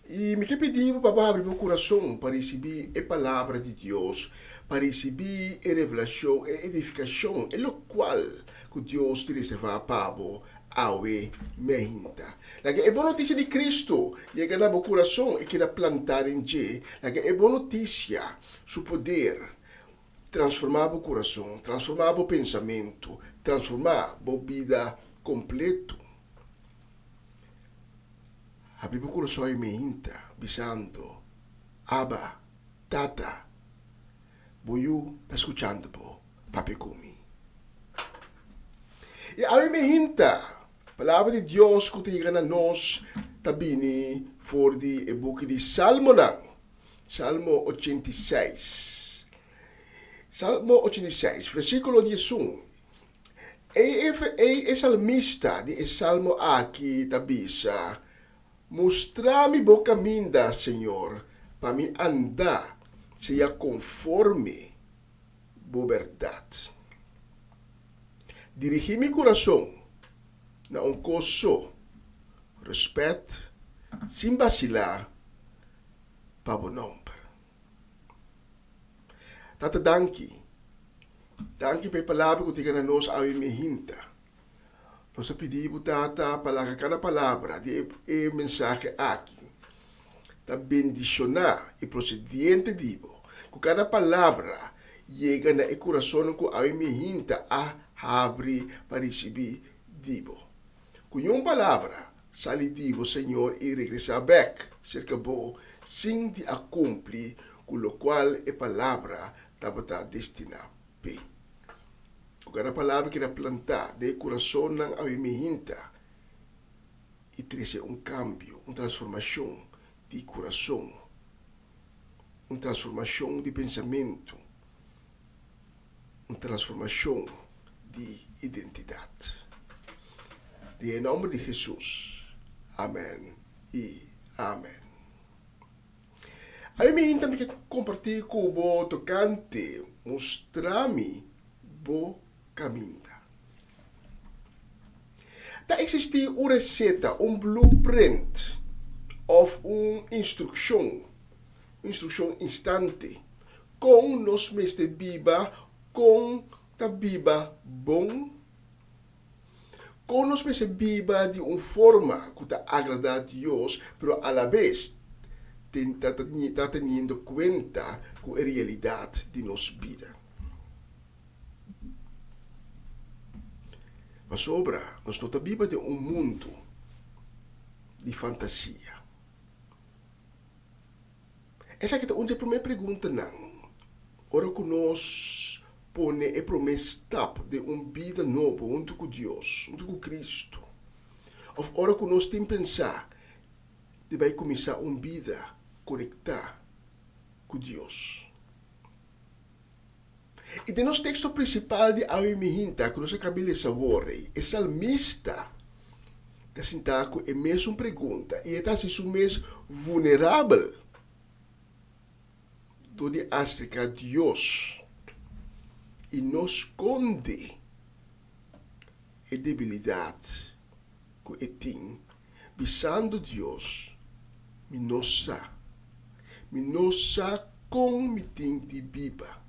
Y me pedido para abrir mi corazón para recibir la palabra de Dios, para recibir la revelación y edificación, en lo cual que Dios te reserva para a me hinta. La que es buena noticia de Cristo llega a mi corazón y quiere plantar en ti. La que es buena noticia, su poder transformar mi corazón, transformar mi pensamiento, transformar mi vida completo. Abrir mi corazón y me hinta, bisando, Abba, Tata, voy a escuchando, papi comi. Y a mí me hinta, palabra de Dios que te llega a nos, tabini, for el book de Salmo, Salmo 86. Salmo 86, versículo 11. E salmista de Salmo aqui tabisa, mostra-me o caminho, Senhor, para me andar, seja conforme a verdade. Dirigir meu coração na coisa, respeito, sem vacilar, para o nome. Tata danki. Danki pe palavra que tika na nos awi mehinta. Nós pedimos tata para cada palavra de mensagem aqui. Ta bendicionar e procediente dibo. Com cada palavra chega na coração que awi mehinta a abrir para receber dibo. Com uma palavra sali dibo Senhor e regressar back cerca bo sem de cumprir com o qual a palavra estava destinada. Cada palavra que era plantada de coração não avimihinta e trouxe cambio, transformação de coração, transformação de pensamento, transformação de identidade. Em nome de Jesus. Amém e amém. Aí me também que compartilhar com o tocante, mostrar-me bo caminho. Da existe uma receita, blueprint ou instrução instante com nos mestre biba com ta biba bom, com nos mestre biba de forma que ta agrada a Deus, pero a la vez está teniendo cuenta com a realidade de nos vida. Mas sobra, nós estamos vivendo em mundo de fantasia. Essa é a primeira pergunta, não. Ora que nós põe a primeira step de vida nova, junto com Deus, junto com Cristo. Ou ora que nós temos que pensar de vai começar uma vida conectada com Deus. E de nosso texto principal de Awimihinta, que nós acabamos de saborear, o salmista está sentado com a mesma pergunta e está se mais vulnerável do de África a Deus e nos esconde a debilidade que tem, visando Deus, me nossa com me tem de biba.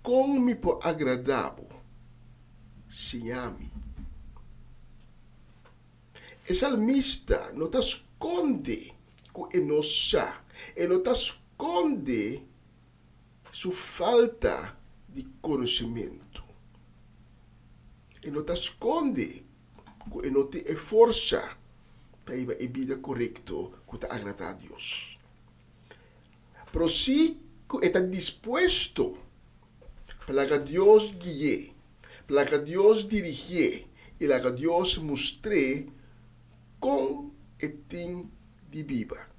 Como me po agradável, se ame. O salmista não te esconde com a nossa, e não te esconde sua falta de conhecimento. E não te esconde com a não te esforça para ir a vida correta que te agrada a Deus. Pero si está dispuesto para que Deus guie, para que Deus dirige e para que Deus mostre com o tem de viva,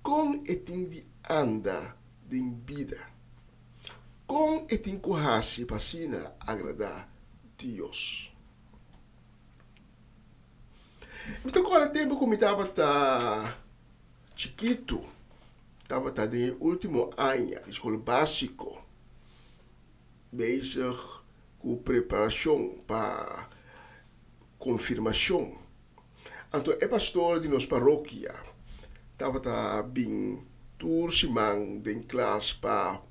com o tem de anda de vida, com o tem que hace para agradar Deus. Então, agora tempo que eu estava chiquito, estava no último ano de escola básica, bezig com preparação para confirmação. Então, o pastor de nossa paróquia estava bem tursimang em classe para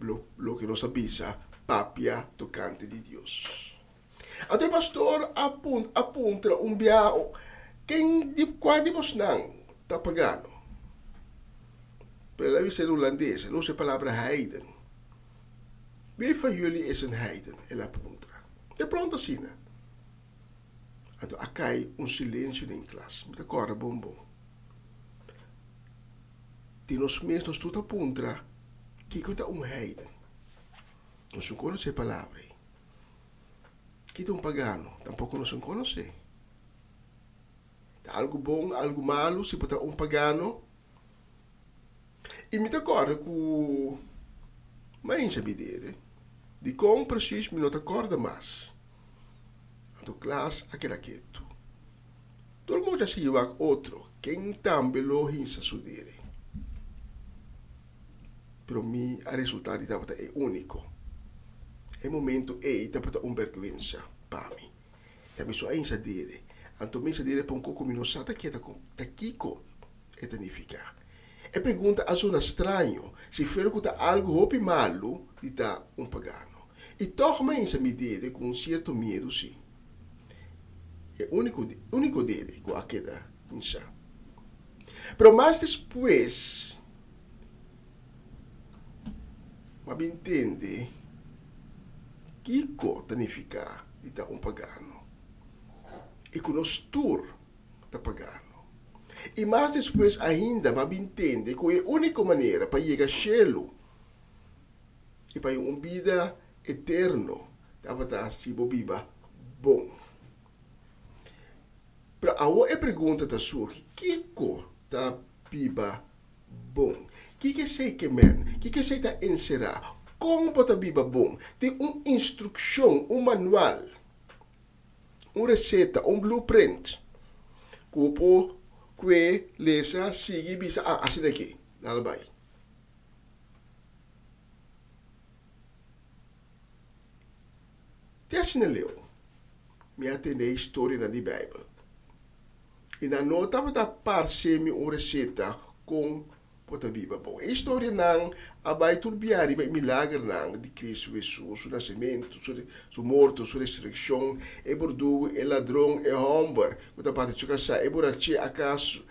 o que nós avisa, papia tocante de Deus. Então, o pastor aponta biao quem de qual de vos não está pagando. Pela vista holandesa, não se palavra heiden. Wie van jullie is een heiden? Ela apunta. De pronto assim, né? Então, cai silêncio em classe. Me acorda, bom. De nós mesmos, tudo apunta que é heiden. Não conhece a palavra. Que é pagano. Tampouco não conhece. Algo bom, algo malo, se pode pagano. E me acorda com... Mas sabe dele. De como preciso me não te acorda mais. A tua classe, aquela quieto. Todo mundo já se lleva outro. Quem também lo hinsa su dele. Pero mim, a resultado é único. É momento, estava vergonha para mim. Também só hinsa dele. Então, me dele para um pouco me não sabe que está kiko. É tanificar. E pergunta a um estranho se pergunta algo hopi malo de tá pagano. E torna essa medida com certo medo, sim. É único dele com a queda insa. Pero mais depois, mas entende que significa de tá pagano. E com os tur tá pagano. E mais depois ainda, mas entende que é a única maneira para chegar ao céu e para uma vida eterna, para se viva bom. Para a pergunta surge, que está viva bom? Que sei que men? Que sei que encerrar? Como pode viva bom? Tem uma instrução, um manual, uma receita, um blueprint. Como que lesa sigue bisa assim aqui, dalbai. Te assim leu. Me atende a história na Bíblia. E na nota para parsemi uma receita com pota viva bom. A história não abai turbiari vai milagre não de Cristo Jesus, o nascimento, sua morte, sua ressurreição, e bordugo, e ladrão, e homem, que parte de casa, e borachi acaso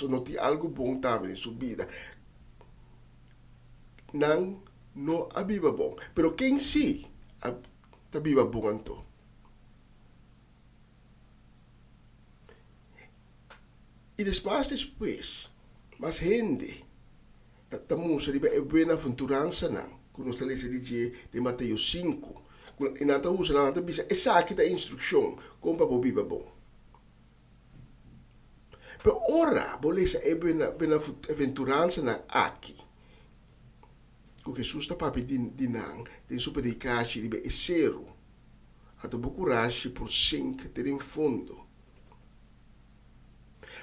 não tem algo bom também em sua vida. Não a viva bom, pero quem sim a viva bom então. E depois, mas gente, estamos a ver a bem-aventurança não, que nós lemos de Mateus 5, e nós usamos na Bíblia, essa aqui é a instrução, como para viver bom. Pero ora, bolesa é bem-aventurança não aqui, que Jesus está para pedir de não, tem super de caixa, de é zero, até pouco rache por 5 ter em fundo.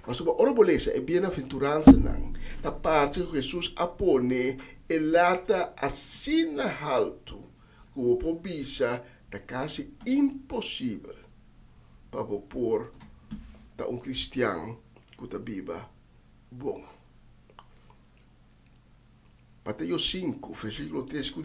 Mas a ora bolesa é bem-aventurança não, da parte que Jesus apone e lata assim alto, que o pobisa da quase impossível para pôr da cristiano que está viva bom. Mateus 5, versículo 3 que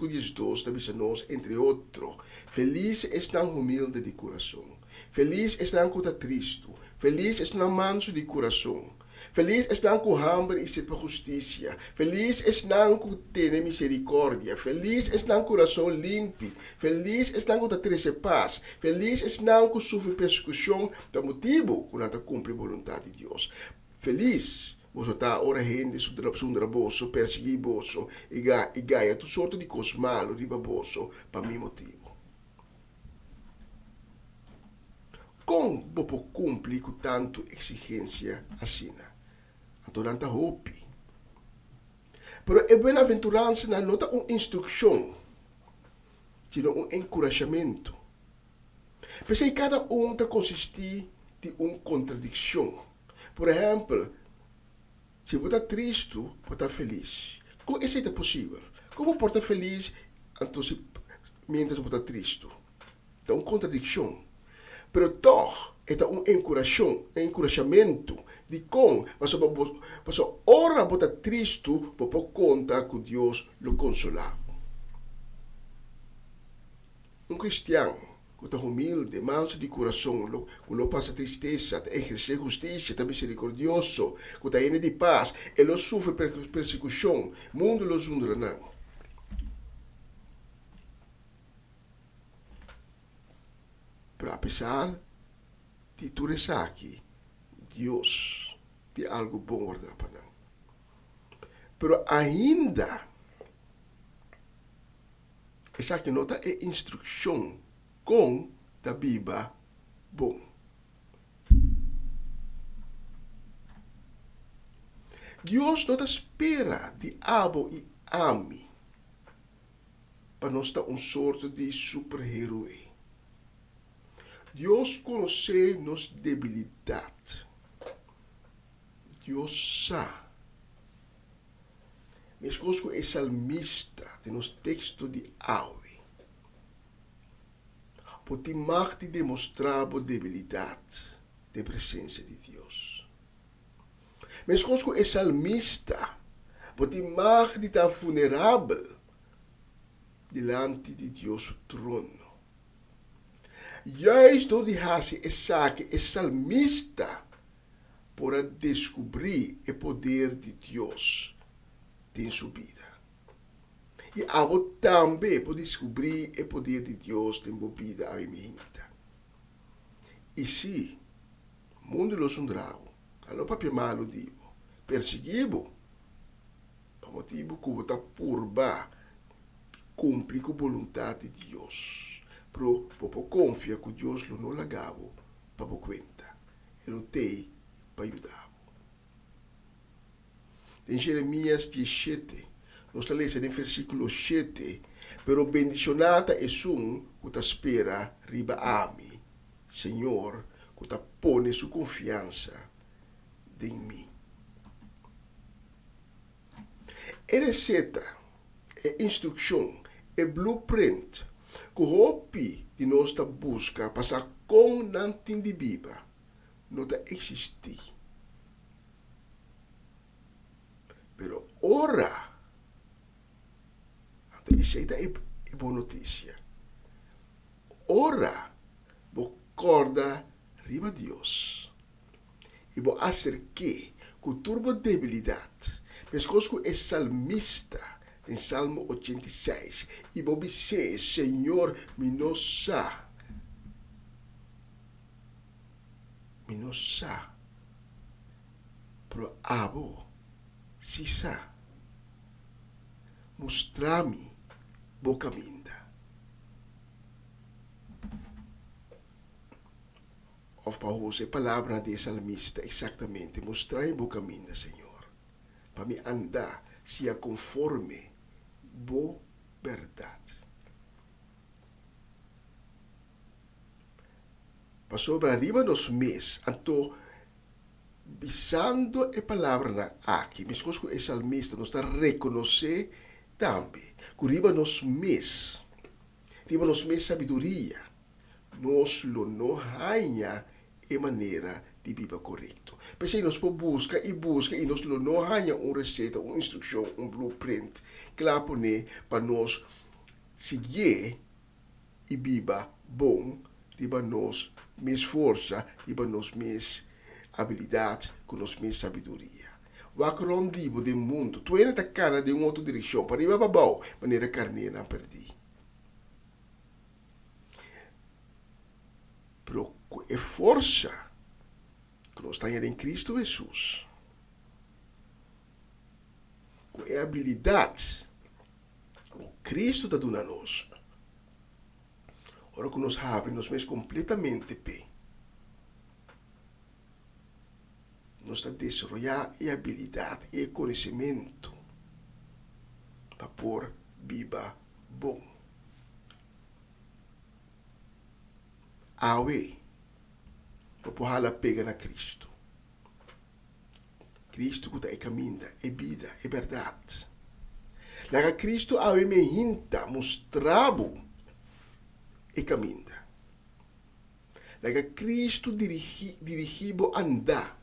diz 2, diz nós, entre outros, feliz estão humildes de coração, feliz estão que está triste, feliz estão manso de coração, feliz estão que hambre e sede para justiça, feliz estão que têm misericórdia, feliz estão que coração limpo, feliz estão que está triste paz, feliz estão que sofre persecução, por motivo que não cumpre a vontade de Deus. Feliz você está ora gente sundra bolso, perseguir bolso, e ganha tudo sorte de coisas malas, riba bolso, para meu motivo. Como você cumpre com tanto exigência assim? Então não está hope. Pero a bem-aventurança não é uma instrução, sino um encorajamento. Porque cada um está consistir de uma contradição. Por exemplo, se você está triste, você está feliz. Como isso é possível? Como você está feliz então, mientras você está triste? É uma contradição. Pero toch, é um encorajamento de como você ora você está triste, você pode contar que Deus o consola. Um cristiano que está humilde, manso de coração, que não passa tristeza, exerce justiça, está misericordioso, que está cheio de paz, e não sofre persecução, o mundo não zundra não. Pero apesar de tudo isso aqui, Deus tem algo bom guardado para nós. Pero ainda, essa aqui não é instrução com da Bíblia bom. Deus não espera de abo e ame para nós dar sorte de super-herói. Deus conhece nossa debilidade. Deus sabe. Mas conosco é salmista, tem nos texto de Aue. Pode mais te demonstrar a debilidade da presença de Deus. Mas quando é salmista, pode mais de estar vulnerável diante de Deus o trono. Juist door die hasie é saque é salmista para descobrir o poder de Deus em sua vida. E abo também pode descobrir o poder de Deus em sua vida a minha. E se o mundo los undravo, allo papel malo digo, perseguibo, para motivo que você purba cumprir com a vontade de Deus. Pero você confia que Deus não lagavo para você conta. Ele tem para ajudar. Em Jeremias 17, nós lemos em versículo 7, pero bendicionada é um que te espera riba a mim, Senhor, que te pone sua confiança em mim. É receita, é instrução, é blueprint, que o hopi de nós busca passar com não entendível, não existir. Pero ora, essa é boa notícia. Ora, vou corda riba Deus. E vou acerque com turbo debilidade. Mas quando é salmista, em Salmo 86, e vou dizer, Senhor, me nossa, pro abo, sisa, mostrar-me boa caminda. Of para usar a palavra de salmista exatamente, mostrar-me boa caminda, Senhor, para me andar se conforme boa verdade. Para sobre arriba dos meses, então, visando a palavra aqui, mas quando o salmista nos está reconhecer também, que riba nos meses sabedoria, nós não ganha a maneira de viver correto. Mas aí nós busca e nós não ganha uma receita, uma instrução, um blueprint, claro para nós seguir e viver bom, riba nós mais força, riba nós mais habilidade, com nós mais sabedoria. O acrondivo do mundo, tu ainda está de uma outra direção, para ir para baixo, maneira carneira não perdi. Pero é força que nós temos em Cristo Jesus. É habilidade que Cristo está dando a nós. Ora que nós abre, nós mesmos completamente pé. Nós está desenvolvendo a habilidade e conhecimento para pôr viva bom. Awe, para pôr a pega na Cristo. Cristo que é caminho, é vida, é verdade. Lá Cristo awe me hinta, mostrabo e caminho. Lá Cristo dirigibo andar.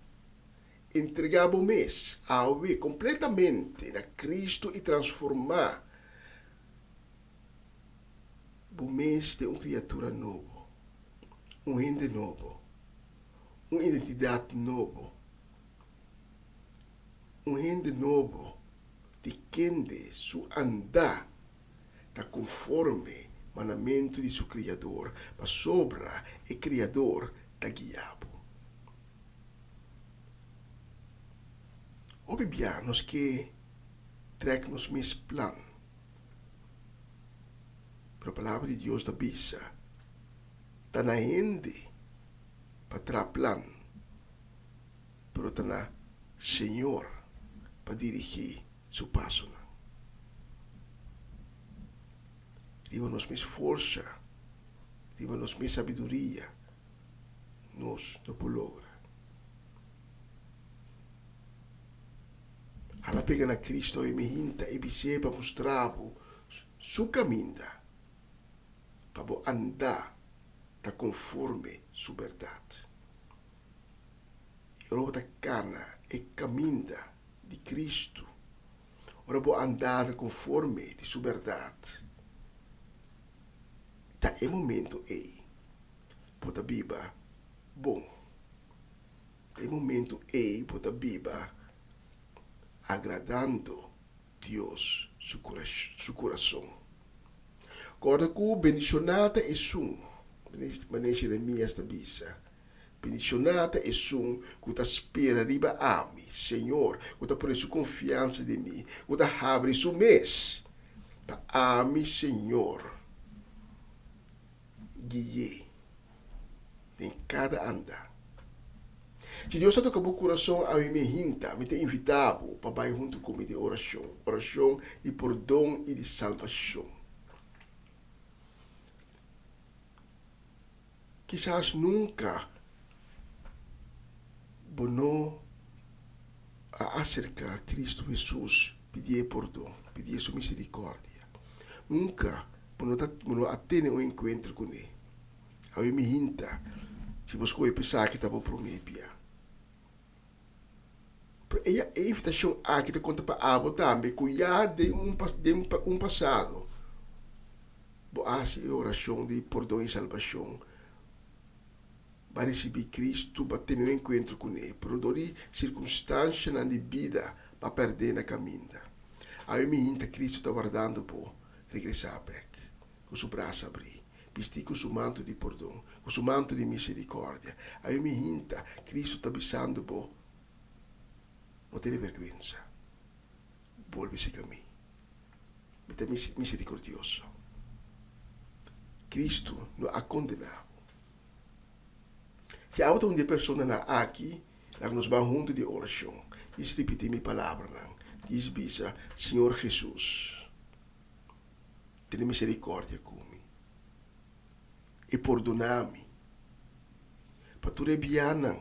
Entregava o mês awe completamente na Cristo e transformar o mês de uma criatura nova, um ente novo, uma identidade nova, um ente novo de quem de su andar está conforme o mandamento de seu Criador, para sobra o Criador está guiado. Obviamos que traga-nos mais plano. Pero a palavra de Deus da bisa está na ende para trazer plano. Pero está na Senhor para dirigir seu passo. Riba-nos mais força, riba-nos mais sabedoria, nos não logra. Ela pega na Cristo e me hinta e bise para mostrar su caminho para andar tá conforme sua verdade. E ela está cana caminho de Cristo. Ora, vou andar conforme de sua verdade. Tá é momento aí. Pota biba bom. É momento aí, pota biba agradando Deus, seu coração. Agora que bendicionada é sum. Mas Jeremias da bisa. Bendicionada é sum que está espera riba a mim, Senhor, que está por sua confiança de mim, que está abre seu mês para a mim, Senhor, guie em cada anda. Se Deus toca o coração a mim hinta, me tem invitado para vai junto comigo de oração de perdão e de salvação. Quizás nunca bono a acercar a Cristo Jesus, pedir perdão, pedir sua misericórdia. Nunca bono atene um encontro com ele. A mim hinta, se você pensar que estava por mim, a invitação aqui te conta para abo também, que já de um passado. Boa oração de perdão e salvação. Para receber Cristo, para ter um encontro com ele, para dar circunstâncias na vida para perder na caminhada. Aí me hinta Cristo está guardando para regressar a pé, com seu braço abrir, vestir com seu manto de perdão, com seu manto de misericórdia. Aí me hinta Cristo está avisando para não ter vergonha, volve-se a mim, me tem misericordioso. Cristo não ha condenado. Se há outra pessoa aqui, nós vamos juntos de oração. Diz repetir minha palavra. Diz bisa, Senhor Jesus, tenha misericórdia comigo. E perdona-me. Para tu rebianan,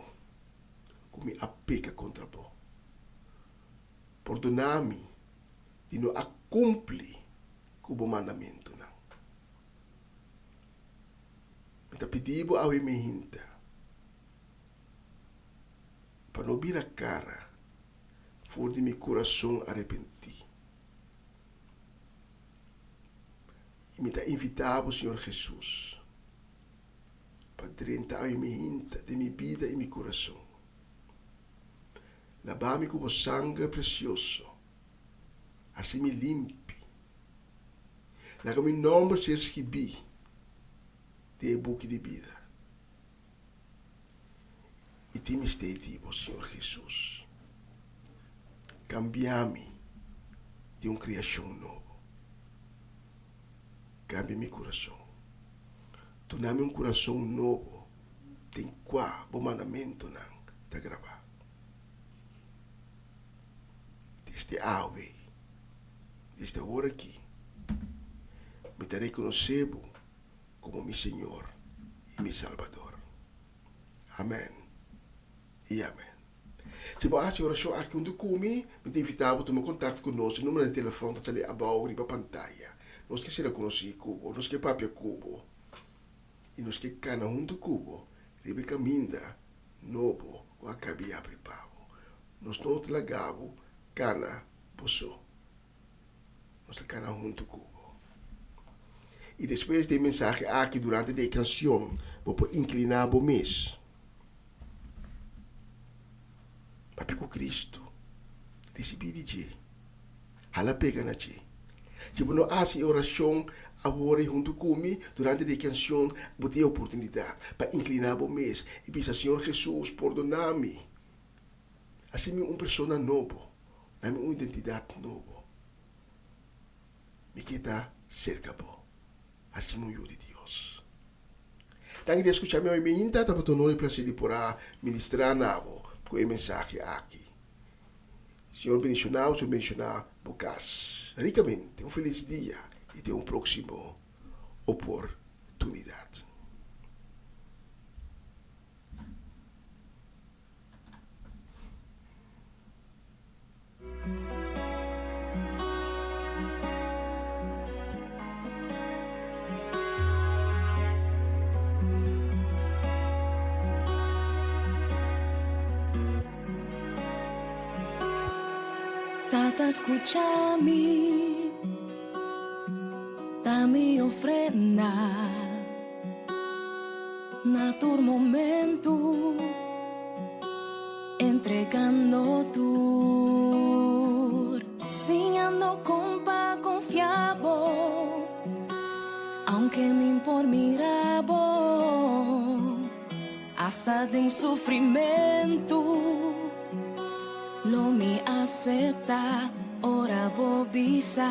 como a peca contra vós. Perdona-me de não cumprir com o mandamento. Então pedimos ao emehinta. Para não vir a cara, for de meu coração arrepentir. E me está invitado, Senhor Jesus, para drentar a minha de minha vida e meu coração. Lavar-me com o sangue precioso, assim me limpe. Laga meu nome ser escrito de book de vida. E te me estetivo, Senhor Jesus. Cambia-me de uma criação nova. Cambia meu coração. Torna-me um coração novo. Tem qual o mandamento não está gravado. Desde ave, desde agora aqui, me te reconhecendo como meu Senhor e meu Salvador. Amém. E amém. Se você a oração aqui onde comi, me te invitava a tomar contato conosco. O número de telefone está ali abaixo, riba pantalla. Nós que será conhecido cubo, nós que papia cubo. E nós que cana junto cubo, riba caminda, novo, o acabe abrir pavo. Nós não te lagavo, cana, poço. Nós que cana junto cubo. E depois de mensagem aqui durante a canção, vou inclinar o mês. Papi com Cristo, recebi de ti, hala pega na ti. Se você não hace oração agora junto comigo durante a canção, você tem a oportunidade para inclinar o mês e pensar, Senhor Jesus, perdona-me. Assim, uma pessoa nova, uma identidade nova. Me queda cerca de você. Assim, um de Deus. Tanto de escutar minha menina, estava tornando prazer de poder ministrar na você. Com a mensagem aqui. Senhor bendicionado, Senhor bendicionado, bocas. Ricamente, um feliz dia e até um próximo oportunidade. Tata, escúchame, dame ofrenda, na tu momento, entregando tu, enseñando compa confiabo, aunque me impor mirabo, hasta en sufrimiento, lo me acepta, ora bobisa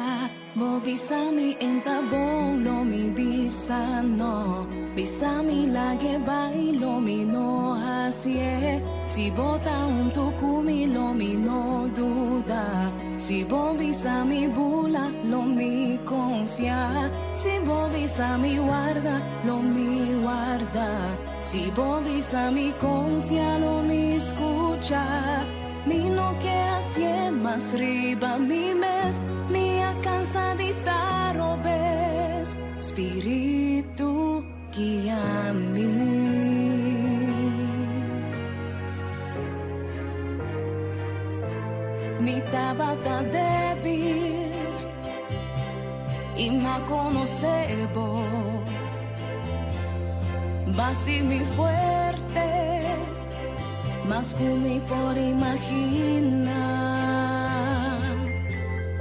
mi entabón, lo mi bisa no, bisa mi lague bailo mi no hacie, si bota un tukumi lo mi no duda, si bobisa mi bula lo mi confia, si bobisa mi guarda lo mi guarda, si bobisa mi confia lo mi escucha. Mi no que hace más riba mi mes, mi cansadita robes, espíritu guía mi tabata débil y me conocebo, vací mi fuerte. Mas kumi por imaginar,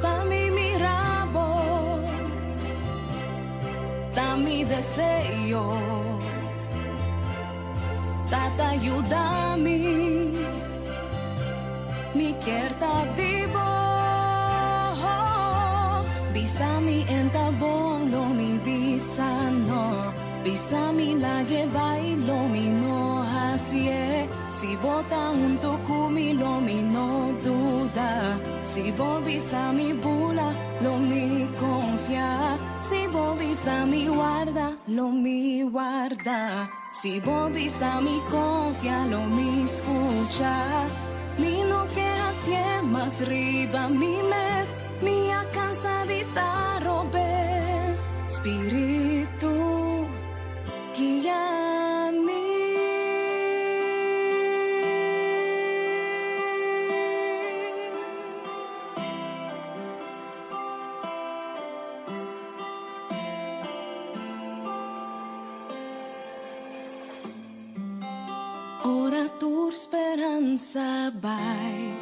pa mi mirabo, da mi deseo, tata ayúdame, mi quierta divo, bisa mi entabón, lo mi bisa no, bisa mi lague bailo, mi no hacie. Si bota un tukumi lo mi no duda, si bobisa mi bula lo mi confia, si bobisa mi guarda lo mi guarda, si bobisa mi confia lo mi escucha, mi no que hace más riba mi mes, mi cansadita robes, espíritu guía mi. Ora tu esperanza vai,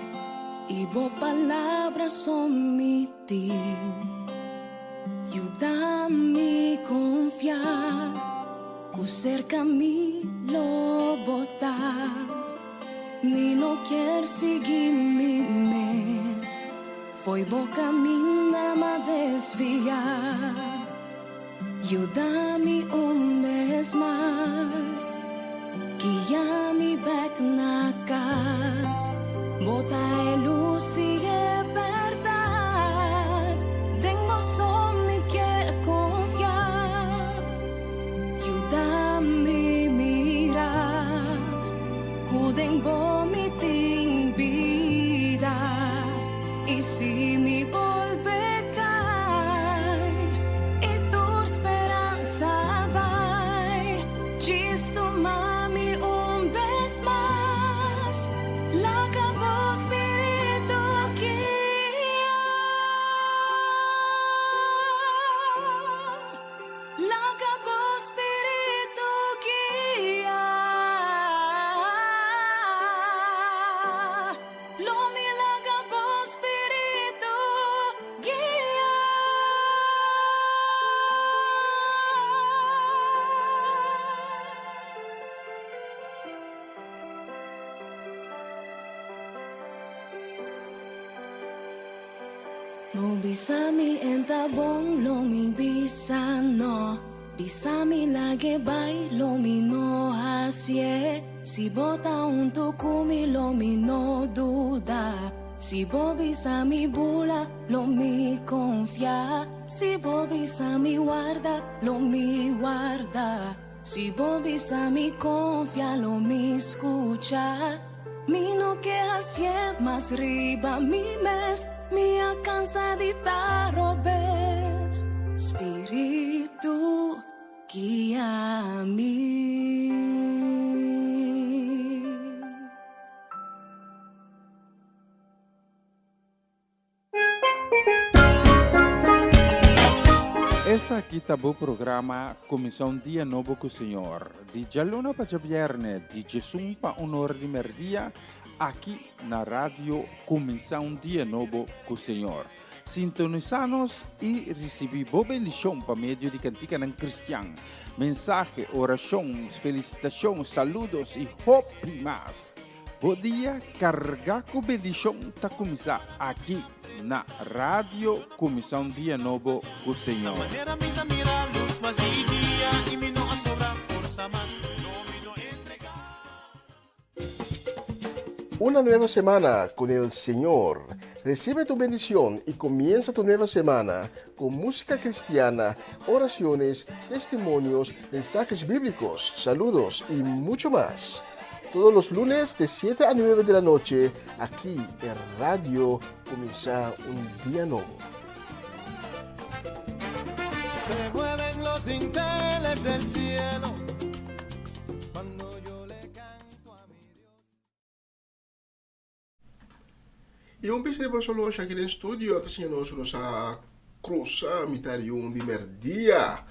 y vos palabras son mi ti. Ayúdame a confiar, que cerca mi lo botar. Mi no quiero seguir mi mes, foi boca minha ma desviar. Ayúdame vez más. Guía-me back na casa, bota a luz e a verdade. Tenho só me quer confiar, ajuda-me mirar, cuidem bom me tem vida. E se me volver cair, e tua esperança vai, gisto mais. Lo bisa mi entabong, lo mi bisa no. Bisa mi lagi bay, lo mi no hacie. Si bota un tukumi, lo mi no duda. Si bo bisa mi bula, lo mi confia. Si bo bisa mi guarda, lo mi guarda. Si bo bisa mi confia, lo mi escucha. Mi no que hacie más riba mi mes. Mia cansadita robes, espíritu guía-me. Essa aqui tá o programa Comissão Dia Novo com o Senhor. De Jalona para Viernes, de Jesus para Honor de Merdia, aqui na rádio Comissão Dia Novo com o Senhor. Sintonizanos e recebi boa bendição para meio de cantiga ng Cristian. Mensagem, orações, felicitações, saludos e hope mais. Bom dia, carga com bendição tá começar aqui na rádio Comissão Dia Novo com o Senhor. Una nueva semana con el Señor. Recibe tu bendición y comienza tu nueva semana con música cristiana, oraciones, testimonios, mensajes bíblicos, saludos y mucho más. Todos los lunes de 7 a 9 de la noche, aquí en Radio Comienza un Día Nuevo. Se mueven los dinteles del cielo cuando yo le canto a mi Dios. E um beijo solo aqui no estúdio, assim nós cruzar mitarium de merdia.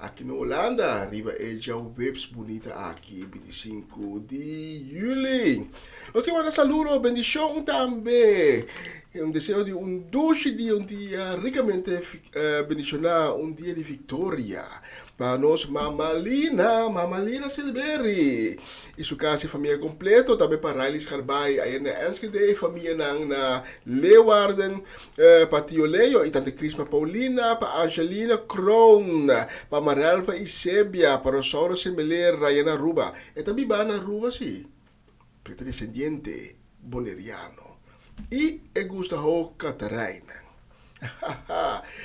Aqui na Holanda, arriba já o Webs Bonita aqui, 25 de julho. Eu quero mandar saludo, bendição também. Desejo de doce dia, dia ricamente bendicionar, dia de vitória. Para nós, Mama Lina Silveri. E sua casa e família completa, também para Riley Scarbay, aí na Enschede, família na Leeuwarden, para Tio Leo e Tante Crisma Paulina, para Angelina Kroon, para Marelva e Sebia, para Rosaura Semeler, Rayana Ruba. E também vai na Ruba, sim. Preta descendiente, boneriano. E Gustavo Catarina.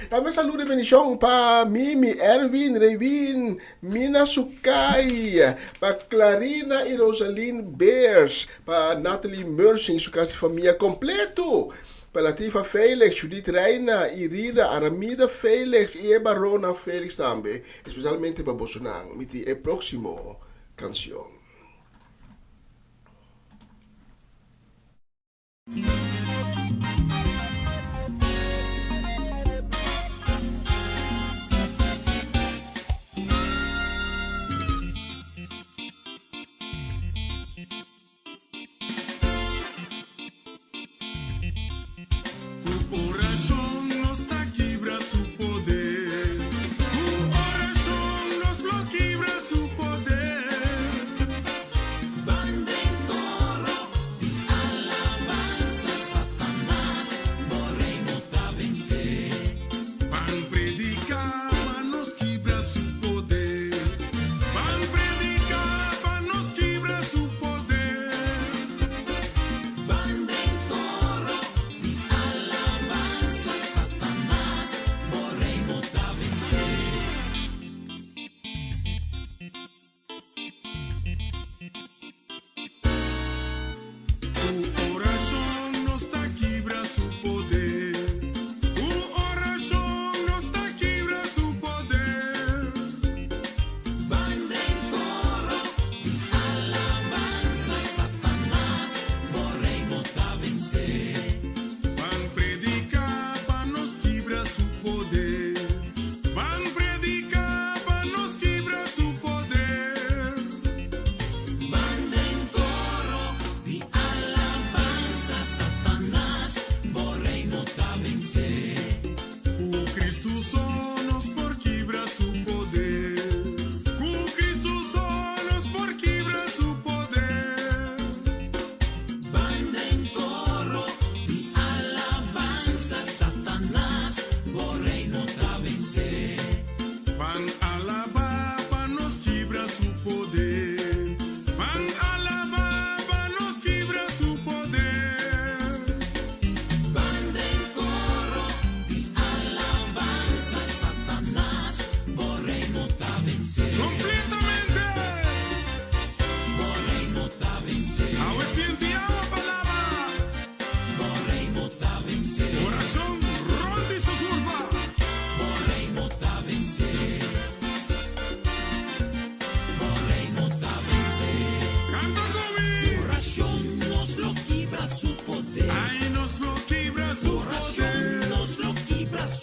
Também saludo e bendição para Mimi, Erwin, Revin, Mina Sukay, para Clarina e Rosaline Beers, para Natalie Mersing, sua casa de família completo. Para Latifa Felix, Judith Reina, Irida, Aramida Felix e Barona Felix também. Especialmente para Bolsonaro. Miti é próximo canção.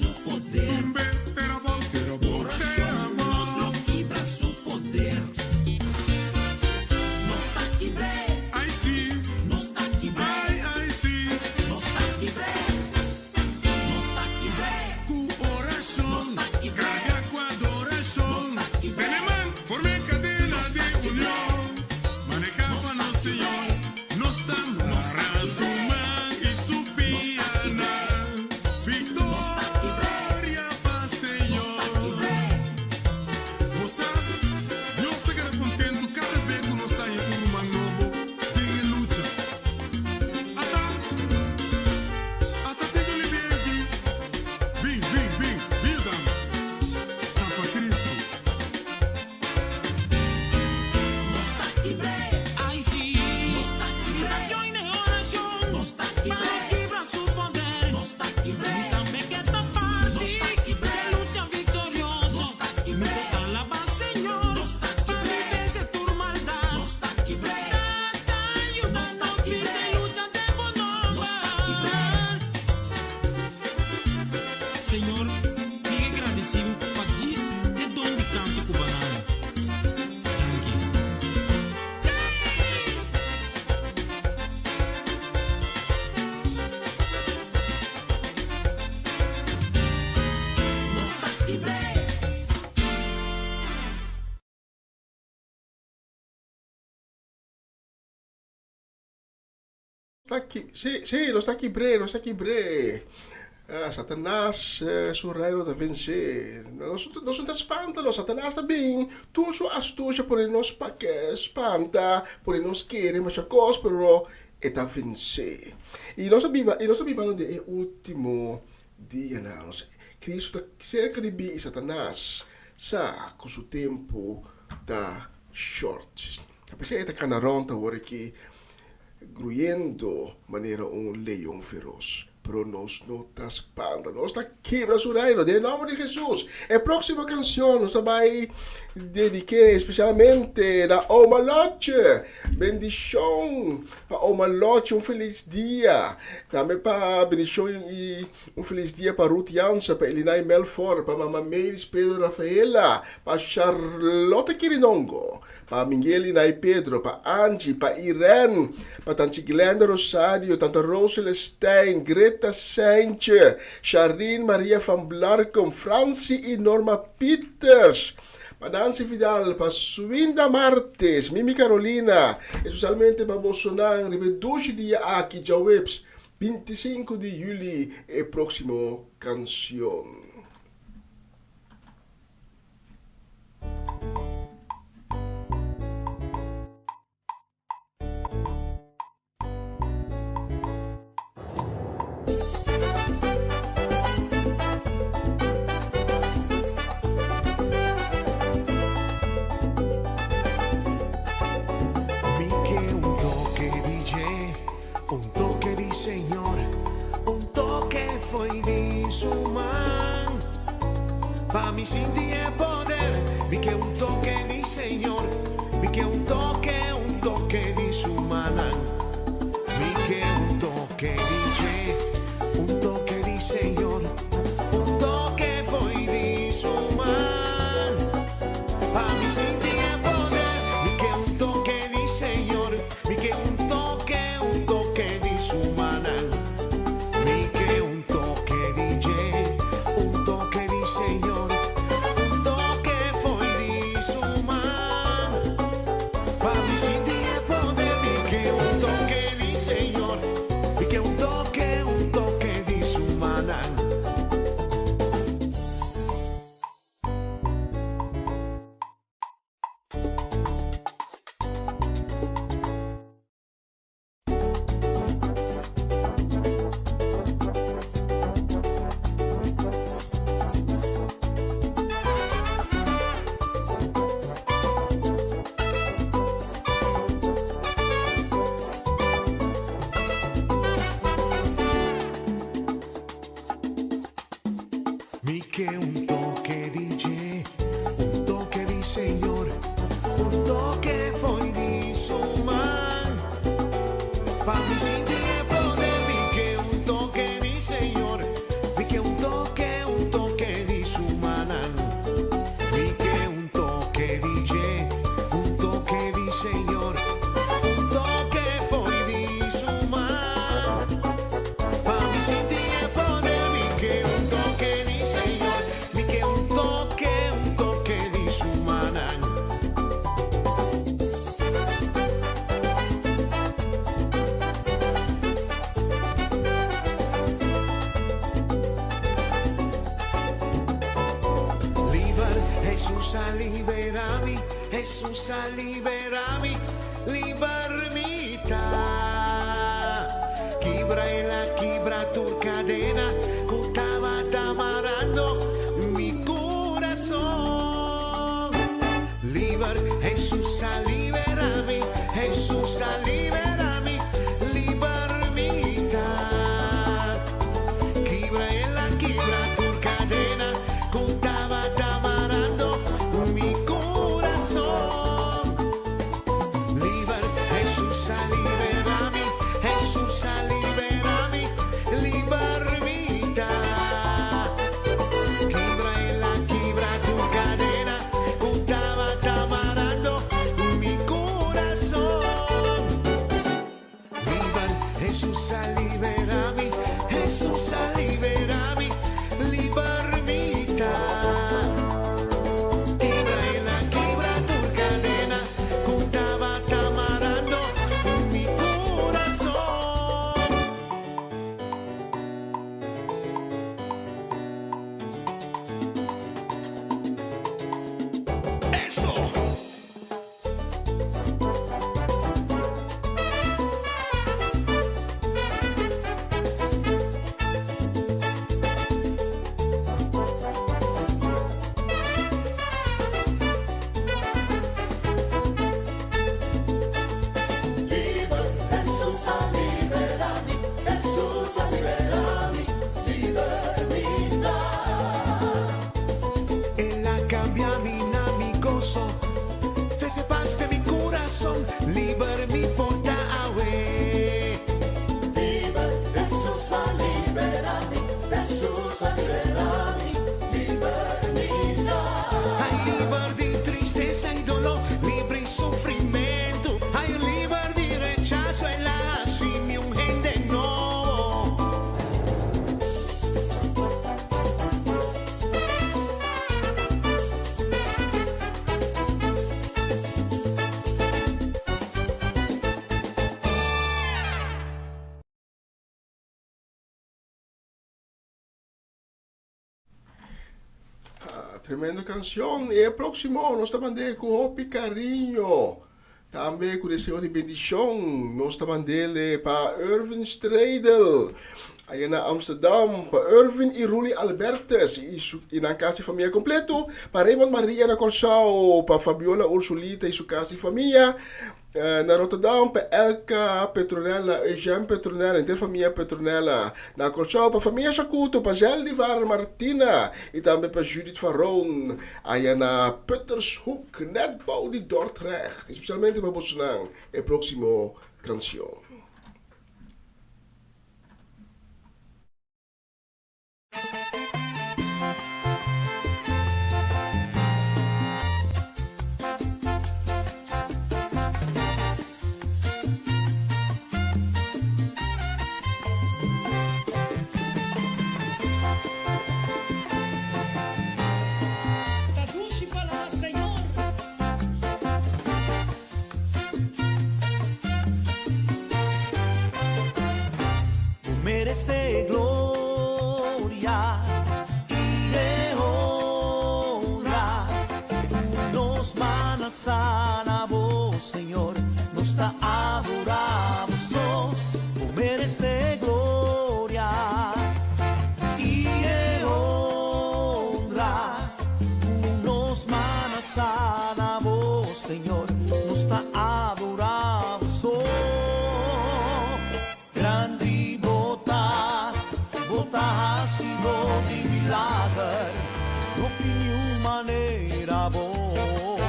su poder. Suman y su piana. Victoria para Señor. Moça, Deus te quer contento cada vez que nós saímos por uma novo. Tem luta. Ata tem que lhe aqui. Vim, vida. Para Cristo. Ay, sí, join en oración, para los quebrar su poder, y también que esta parte, se lucha victorioso, me te alaba Señor, para mi vence tu maldad, Tata, ayúdanos, pide lucha de bonoma, Señor, fique agradecido por diz de donde canto cubano. Sì, lo sta chi bre. Satanás su reino da vencer. Não se espanta, Satanás também. Tu sua astúcia por nos espanta, por nos querer, mas a coisa, pero é da vencer. E nós vivemos no último dia, não. Cristo está cerca de mim, Satanás, sa com o tempo da short. A pessoa está canaronta agora que gruendo maneira leão feroz. Pero nos no está espanta, nos está quebra su reino, en nome de Jesús. La próxima canción nos va a dedicar especialmente a Oma Loche. Bendición para Oma Loche, un feliz día. También para bendición y un feliz día para Ruth Jansen, para Elinay Melford, para Mama Maris Pedro Rafaela, para Charlotte Quirinongo, para Miguel Inay Pedro, para Angie, para Irene, para Tanti Glenda Rosario, Tanta Rosel Stein, Greta Saintje, Charlene Maria van Blarkum, Francie y Norma Peters, para Nancy Vidal, para Swinda Martes, Mimi Carolina, especialmente para Bolsonaro, ribe 12 dias aqui, já webs, 25 de julho, é próximo canção. Pa' mí sin ti es poder, vi que un toque di Señor, vi que un toque di su maná, vi que un toque di Señor, un toque foi di su man. Pa' mí sin ti es poder, vi que un toque di Señor, vi que un toque di su maná, vi que un toque di Señor. Che un toque di G, un toque di Señor, un toque foi di su man. Pa' mí sin ti es poder, vi que un toque di Señor, vi que un toque di su manan. Vi que un toque di G, un toque di Señor, un toque foi di su man. Pa' mí sin ti es poder, vi que un toque di Señor, vi que un toque di su manan. Jesús a liberarmi, libermità. Quibra e la quibra tu cadena, contaba amarrando mi corazón. Liber, Jesús a liberarmi, Jesús a liberarmi, libermità. Quibra e la quibra tu cadena, contaba amarrando mi corazón. Liber, Jesús a liberarmi, Jesús a liberarmi, libermità. Quibra e la quibra tu cadena, contaba amarrando mi corazón. Liber, Jesús a liberarmi, Jesús a liberarmi, libermità. Quibra e la quibra tu cadena, contaba amarrando mi corazón. Eso. Jesús a liberarmi, Jesús a liberarmi, libertà. Ella cambia mi gozo, fece paz de mi corazón, liber mi porta away. Jesús a liberarmi, Jesús a liberarmi, libertà. Hay liber de tristeza y dolor, libre y sufrimiento. Hay liber de rechazo en la mi un gente nuevo. Tremenda canción. E el próximo nos mandando com Hopi Carinho. Também com deseo de bendição. Nos mandando para Irvin Streidel. Aí na Amsterdam. Para Irvin e Ruli Albertus. E na casa de família completo. Para Raymond Maria na Colchão. Para Fabiola Ursulita e sua casa de família. Na Rotterdam, para Elka Petronella, Eugène Petronella, inteira família Petronella. Na Colchão, para família Chacuto, para Geldivar Martina. E também para Judith Faron. Aí na Puttershoek, Netbouw de Dordrecht. Especialmente para Bolsonaro. E próximo canção. Traduce para Senhor. Tú mereces gloria y honra. Nos van a alzar a vos, Señor, nos te adoramos. Oh, tú mereces gloria y honra. Nos van a alzar a vos, Señor, nos te adoramos. Oh, grande bota ha sido de milagre, no que ni una manera vos,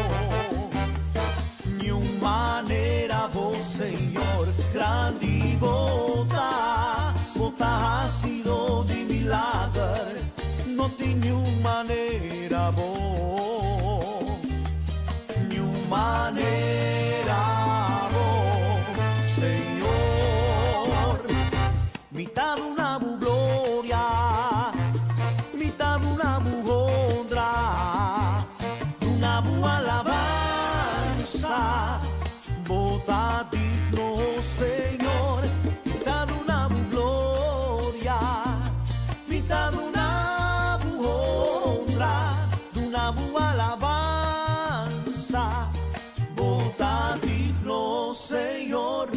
ni una manera vos, Señor. Grande bota ha sido de milagre, no tiene una manera vos, ni una manera vos, Señor. Mitad de una gloria, mitad de una honra, de una alabanza, bota digno, Señor. Mitad de una gloria, mitad de una honra, de una alabanza, oh Senhor.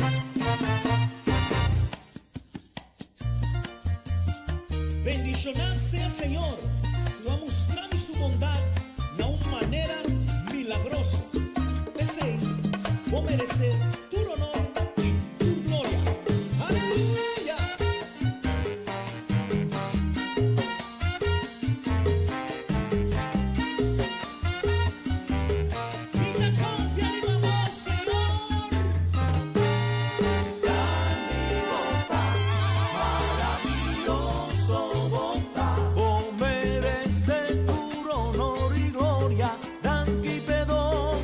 Bendicionar sea Senhor, a mostrar sua bondade de uma maneira milagrosa. Esse aí, vou merecer tu honor e tu glória. Aleluia! Minha confiança em vós, Senhor. Maravilloso bondad, vos mereces tu honor y gloria. Danke y perdón,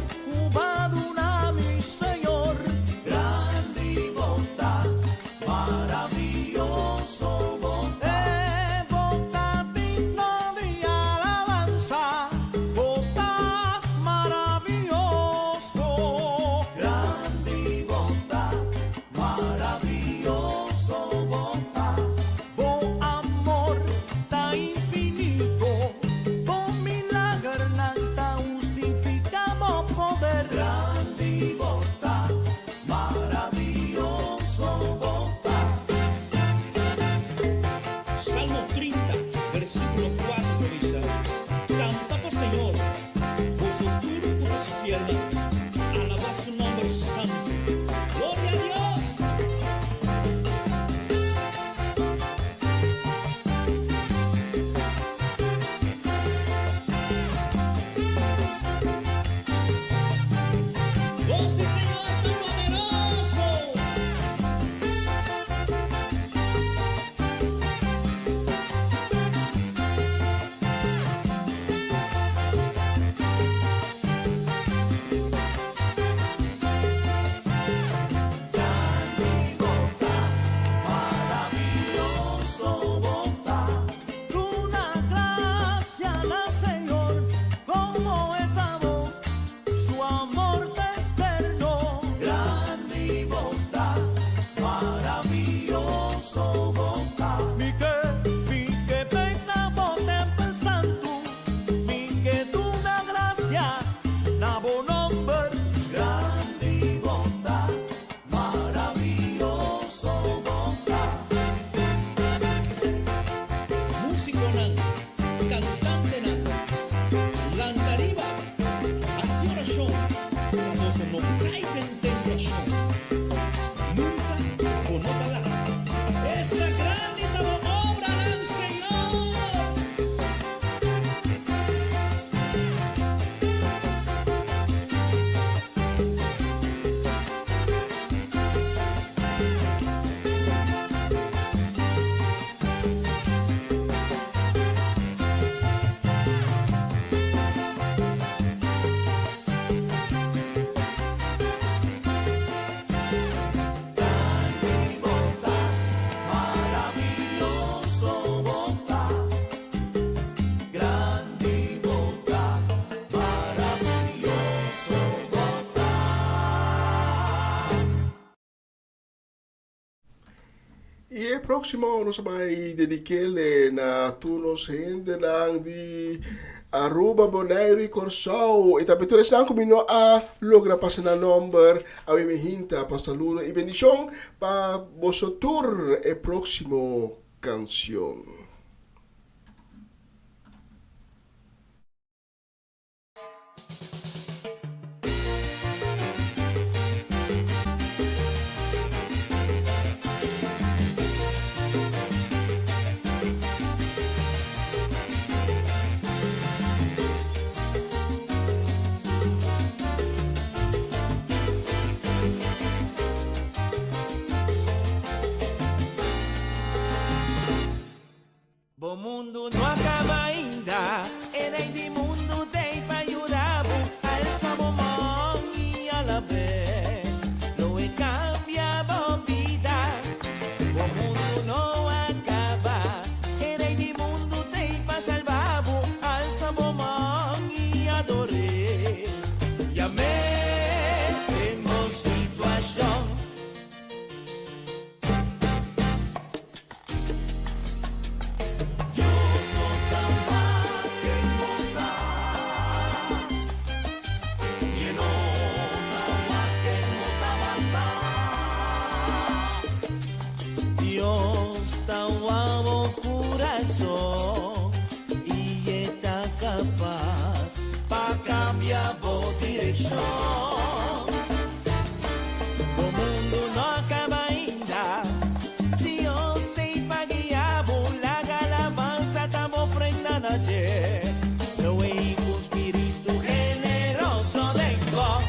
mi Señor. Grande y bondad, maravilloso bondad. Bondad digno de alabanza, bondad maravilloso. Grande y bondad, maravilloso bondad. Bon amor tan infinito, bon milagro tan justificamos poder. Grande y bondad, maravilloso bondad. Salmo 30, versículo 4 dice: Canta para Señor, vosotros como su fiel, alabad su nombre santo. Gloria a Dios. Voz del Señor tan poderoso. Maravilloso bondad, una gracia la Señor, como estamos, su amor eterno. Grande y bondad, maravilloso bondad. Mi que pecamos pensando, mi que tu una gracia, na bon nombre. Grande y bondad, maravilloso bondad. Músico nan, cantante nan, lantariba, hace oración, cuando se nos caiga en tentación, nunca conótala. Esta gran y tan obra del Señor. Maravilloso bondad, grande y bondad, maravilloso bondad. E o próximo nós vamos dedicar na turnos gente lang di Aruba, Bonaire e Corsau. E também todos estão comigo a logra passar na number a me hinta para saludo e bendição para vosotros e próximo canção. Bom mundo não acaba ainda, ele de mundo tem para ajudar al sabomón y a la vez lo he cambiado vida. Bom mundo não acaba, ele de mundo tem para salvar al sabomón y adoré. Y amé, temos situación. Dios no corazón y está capaz para cambiar tu dirección. O mundo no acaba ainda, Dios te paguea, la alabanza estamos ofrendando ayer. Lo es con espíritu generoso de God.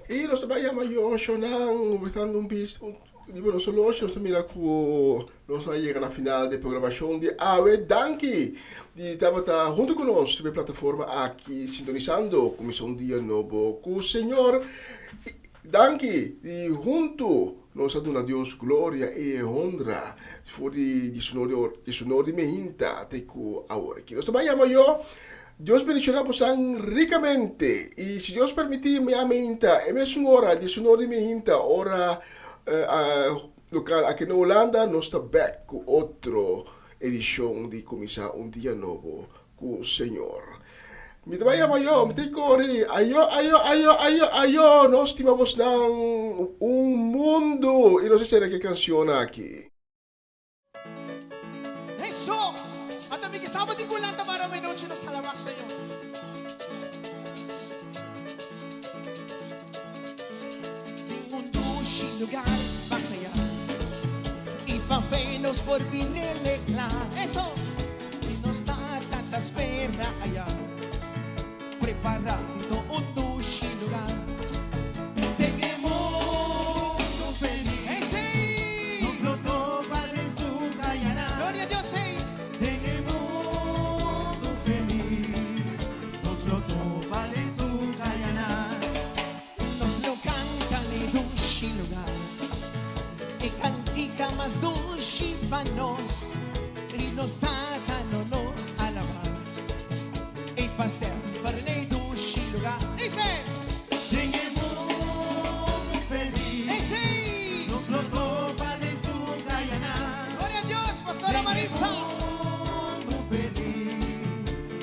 Y nos vayamos yo, Shonan, estando un bis, bueno, solo nos mira que nos llega a la final de programación de Ave Danki. Y estaba junto con nosotros en la plataforma aquí, sintonizando Comisión Día Novo con Señor Danki. Y junto nos aduna Dios gloria e honra por el sonoro de Mehinta, teco ahora. Que nos vayamos yo. Dios bendicionamos tan ricamente. Y si Dios permite, me aminta, es una hora de sonoro de Mehinta, hora local aquí en Holanda, nos está back con otra edición de Comenzar un Día Nuevo con el Señor. Me vayamos yo, me te corre, ayo, nos estimamos un mundo. Y no sé si era qué canción aquí. Eso! At ang kasama din ko lang para may noche na salamat sa iyo. Mundo sin lugar masaya Ipa-fenos por pinelecla Eso! Y nos da tanta espera allá Preparando un sin lugar Tenemos manos y nos atan o nos alaban. Y paseo para dushi lugar. Dice, En el mundo feliz, dice, nos lo topa de su Guyana. gloria a Dios, Pastora Maritza. Mundo feliz,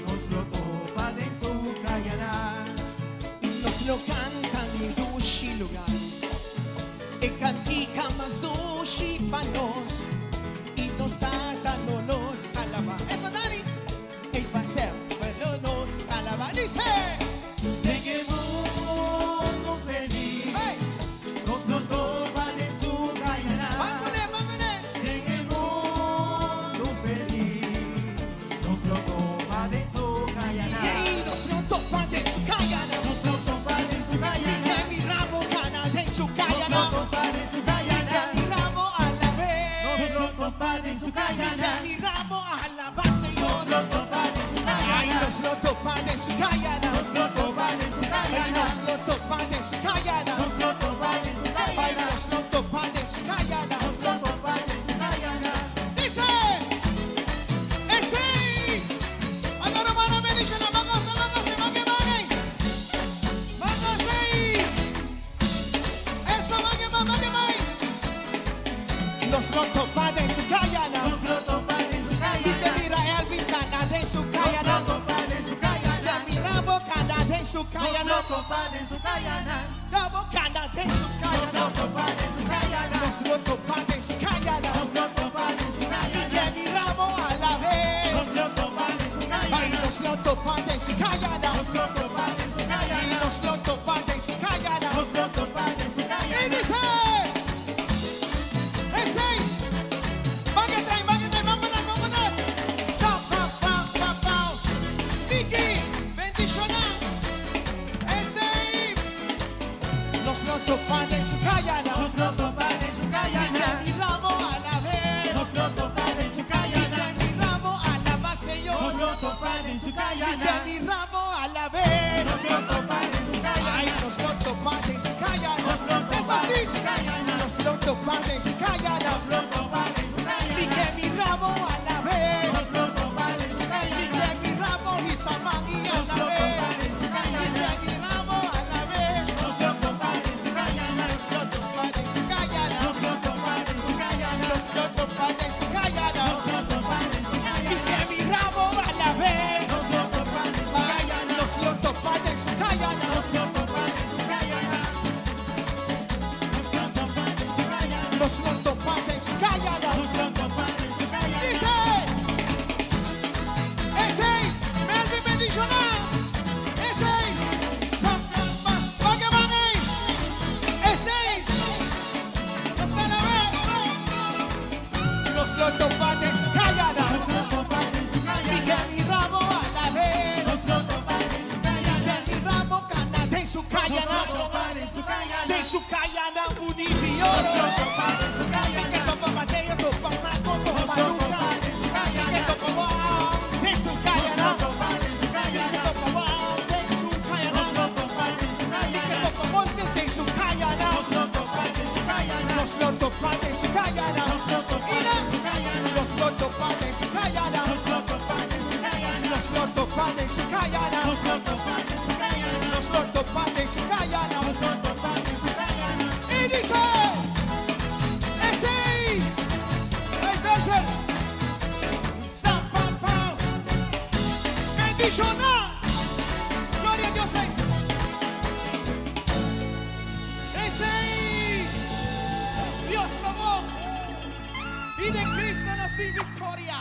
nos lo topa de su Guyana. Nos lo cantan y dushi lugar. Y cantica más dushi panos y nos tratan o nos alaban. Eso, Dani. Y paseo para nos alaban. Dice, En el mundo feliz, hey, nos lo topa de su Guyana. vámonos. En el mundo feliz, nos lo topa de su Guyana. Y nos lo topan de su Guyana. Nos lo topa de su Guyana. Que mi ramo gana de su Nos Guyana. lo topa de su Guyana. Que mi ramo a la vez. Nos lo topa de su Guyana. Que mi ramo a la base. Nos lo topa de su Ay, Guyana. nos lo topan de su Guyana. Nos lo topa de su Ay, Guyana. nos lo topan de su Guyana. Nos lo topa de su Ay, Guyana. nos lo topan de su Guyana. Nos lo topa de su Guyana. Dice, ese. Adoro mano bendición. Vamos, manguen. Vamos ahí. Eso, manguen. Nos lo topan de su Guyana. Nos lo topa de su Y te Guyana. mira Elvis gana de su Nos Guyana. lo topa de su Guyana. Ya mi rabo gana de su Nos Guyana. lo topa de su Guyana. Rabo gana de su Nos Guyana. lo topa de su Guyana. Nos lo topa de su Guyana. Nos lo topa de su Y Guyana. que mi rabo a la vez. Nos lo topa de su Ay, Guyana. nos lo topa de su Guyana. Nos lo topa de su Y Guyana. nos lo topa de su Guyana. Nos lo topa de su Y Guyana. dice, ese. Vámonos. Sa, pa. Vicky, bendicional. Ese. Nos lo topa de su Guyana. Nos lo topa de su Y que Guyana. mi ramo a la vez. Nos lo topa de su Y que Guyana. mi ramo a la base yo. Nos lo topa de su Y que Guyana. mi ramo a la vez. Nos lo topa de su Ay, Guyana. nos lo topa de su Guyana. Nos lo Es topa de así. su Guyana. Nos lo topa de su Guyana. Nos lo topa de su Y Guyana. que mi ramo a la vez. Nos lo topa de su Y Guyana. que mi ramo y Samangui a Nos la lo topa vez. de su Y Guyana. que mi ramo a la vez. Nos lo topa de su Guyana. Nos lo topa de su Guyana. Nos lo topa de su Guyana. Nos lo topa de su Guyana. Nos lo topa de su Y Guyana. que mi ramo a la vez. Nos lo topa de su Guyana. Nos lo topa de su Guyana. Nos lo topa de su Guyana. Nos lo topa de su Guyana. Nos lo topa de su Guyana. Nos lo topa de su Guyana. Dice, ese, Melvin bendicional. Ese, Manguen. Ese, hasta la vez. Nos lo topa de su Guyana. Nos lo topa de su Y que Guyana. mi ramo a la vez. Nos lo topa de su Guyana. Que mi ramo gana de su Nos Guyana. lo topa de su Guyana. De su Guyana Nos lo unifioro. topa de su Que Guyana. topa Mateo, topa Marco, Nos topa lo Lucas. topa de su Que Guyana. topa Juan de su Nos Guyana. lo topa de su Que Guyana. topa Juan de su Nos Guyana. lo topa de su Que Guyana. topa Montes de su Guyana. Nos lo topa de su Guyana. Nos lo topa de su Guyana. Nos lo topa de Mira, su Guyana. nos lo topa de su Guyana. Nos lo topa de su Guyana. Nos lo topa de su Guyana. Nos lo topa de su Guyana. Nos lo topa de su Guyana. Nos lo topa de su Guyana. Y dice, ese, hey, Belcher, Zapapao, bendicional, gloria a Dios, ese, Dios favor, y de Cristo nos di victoria.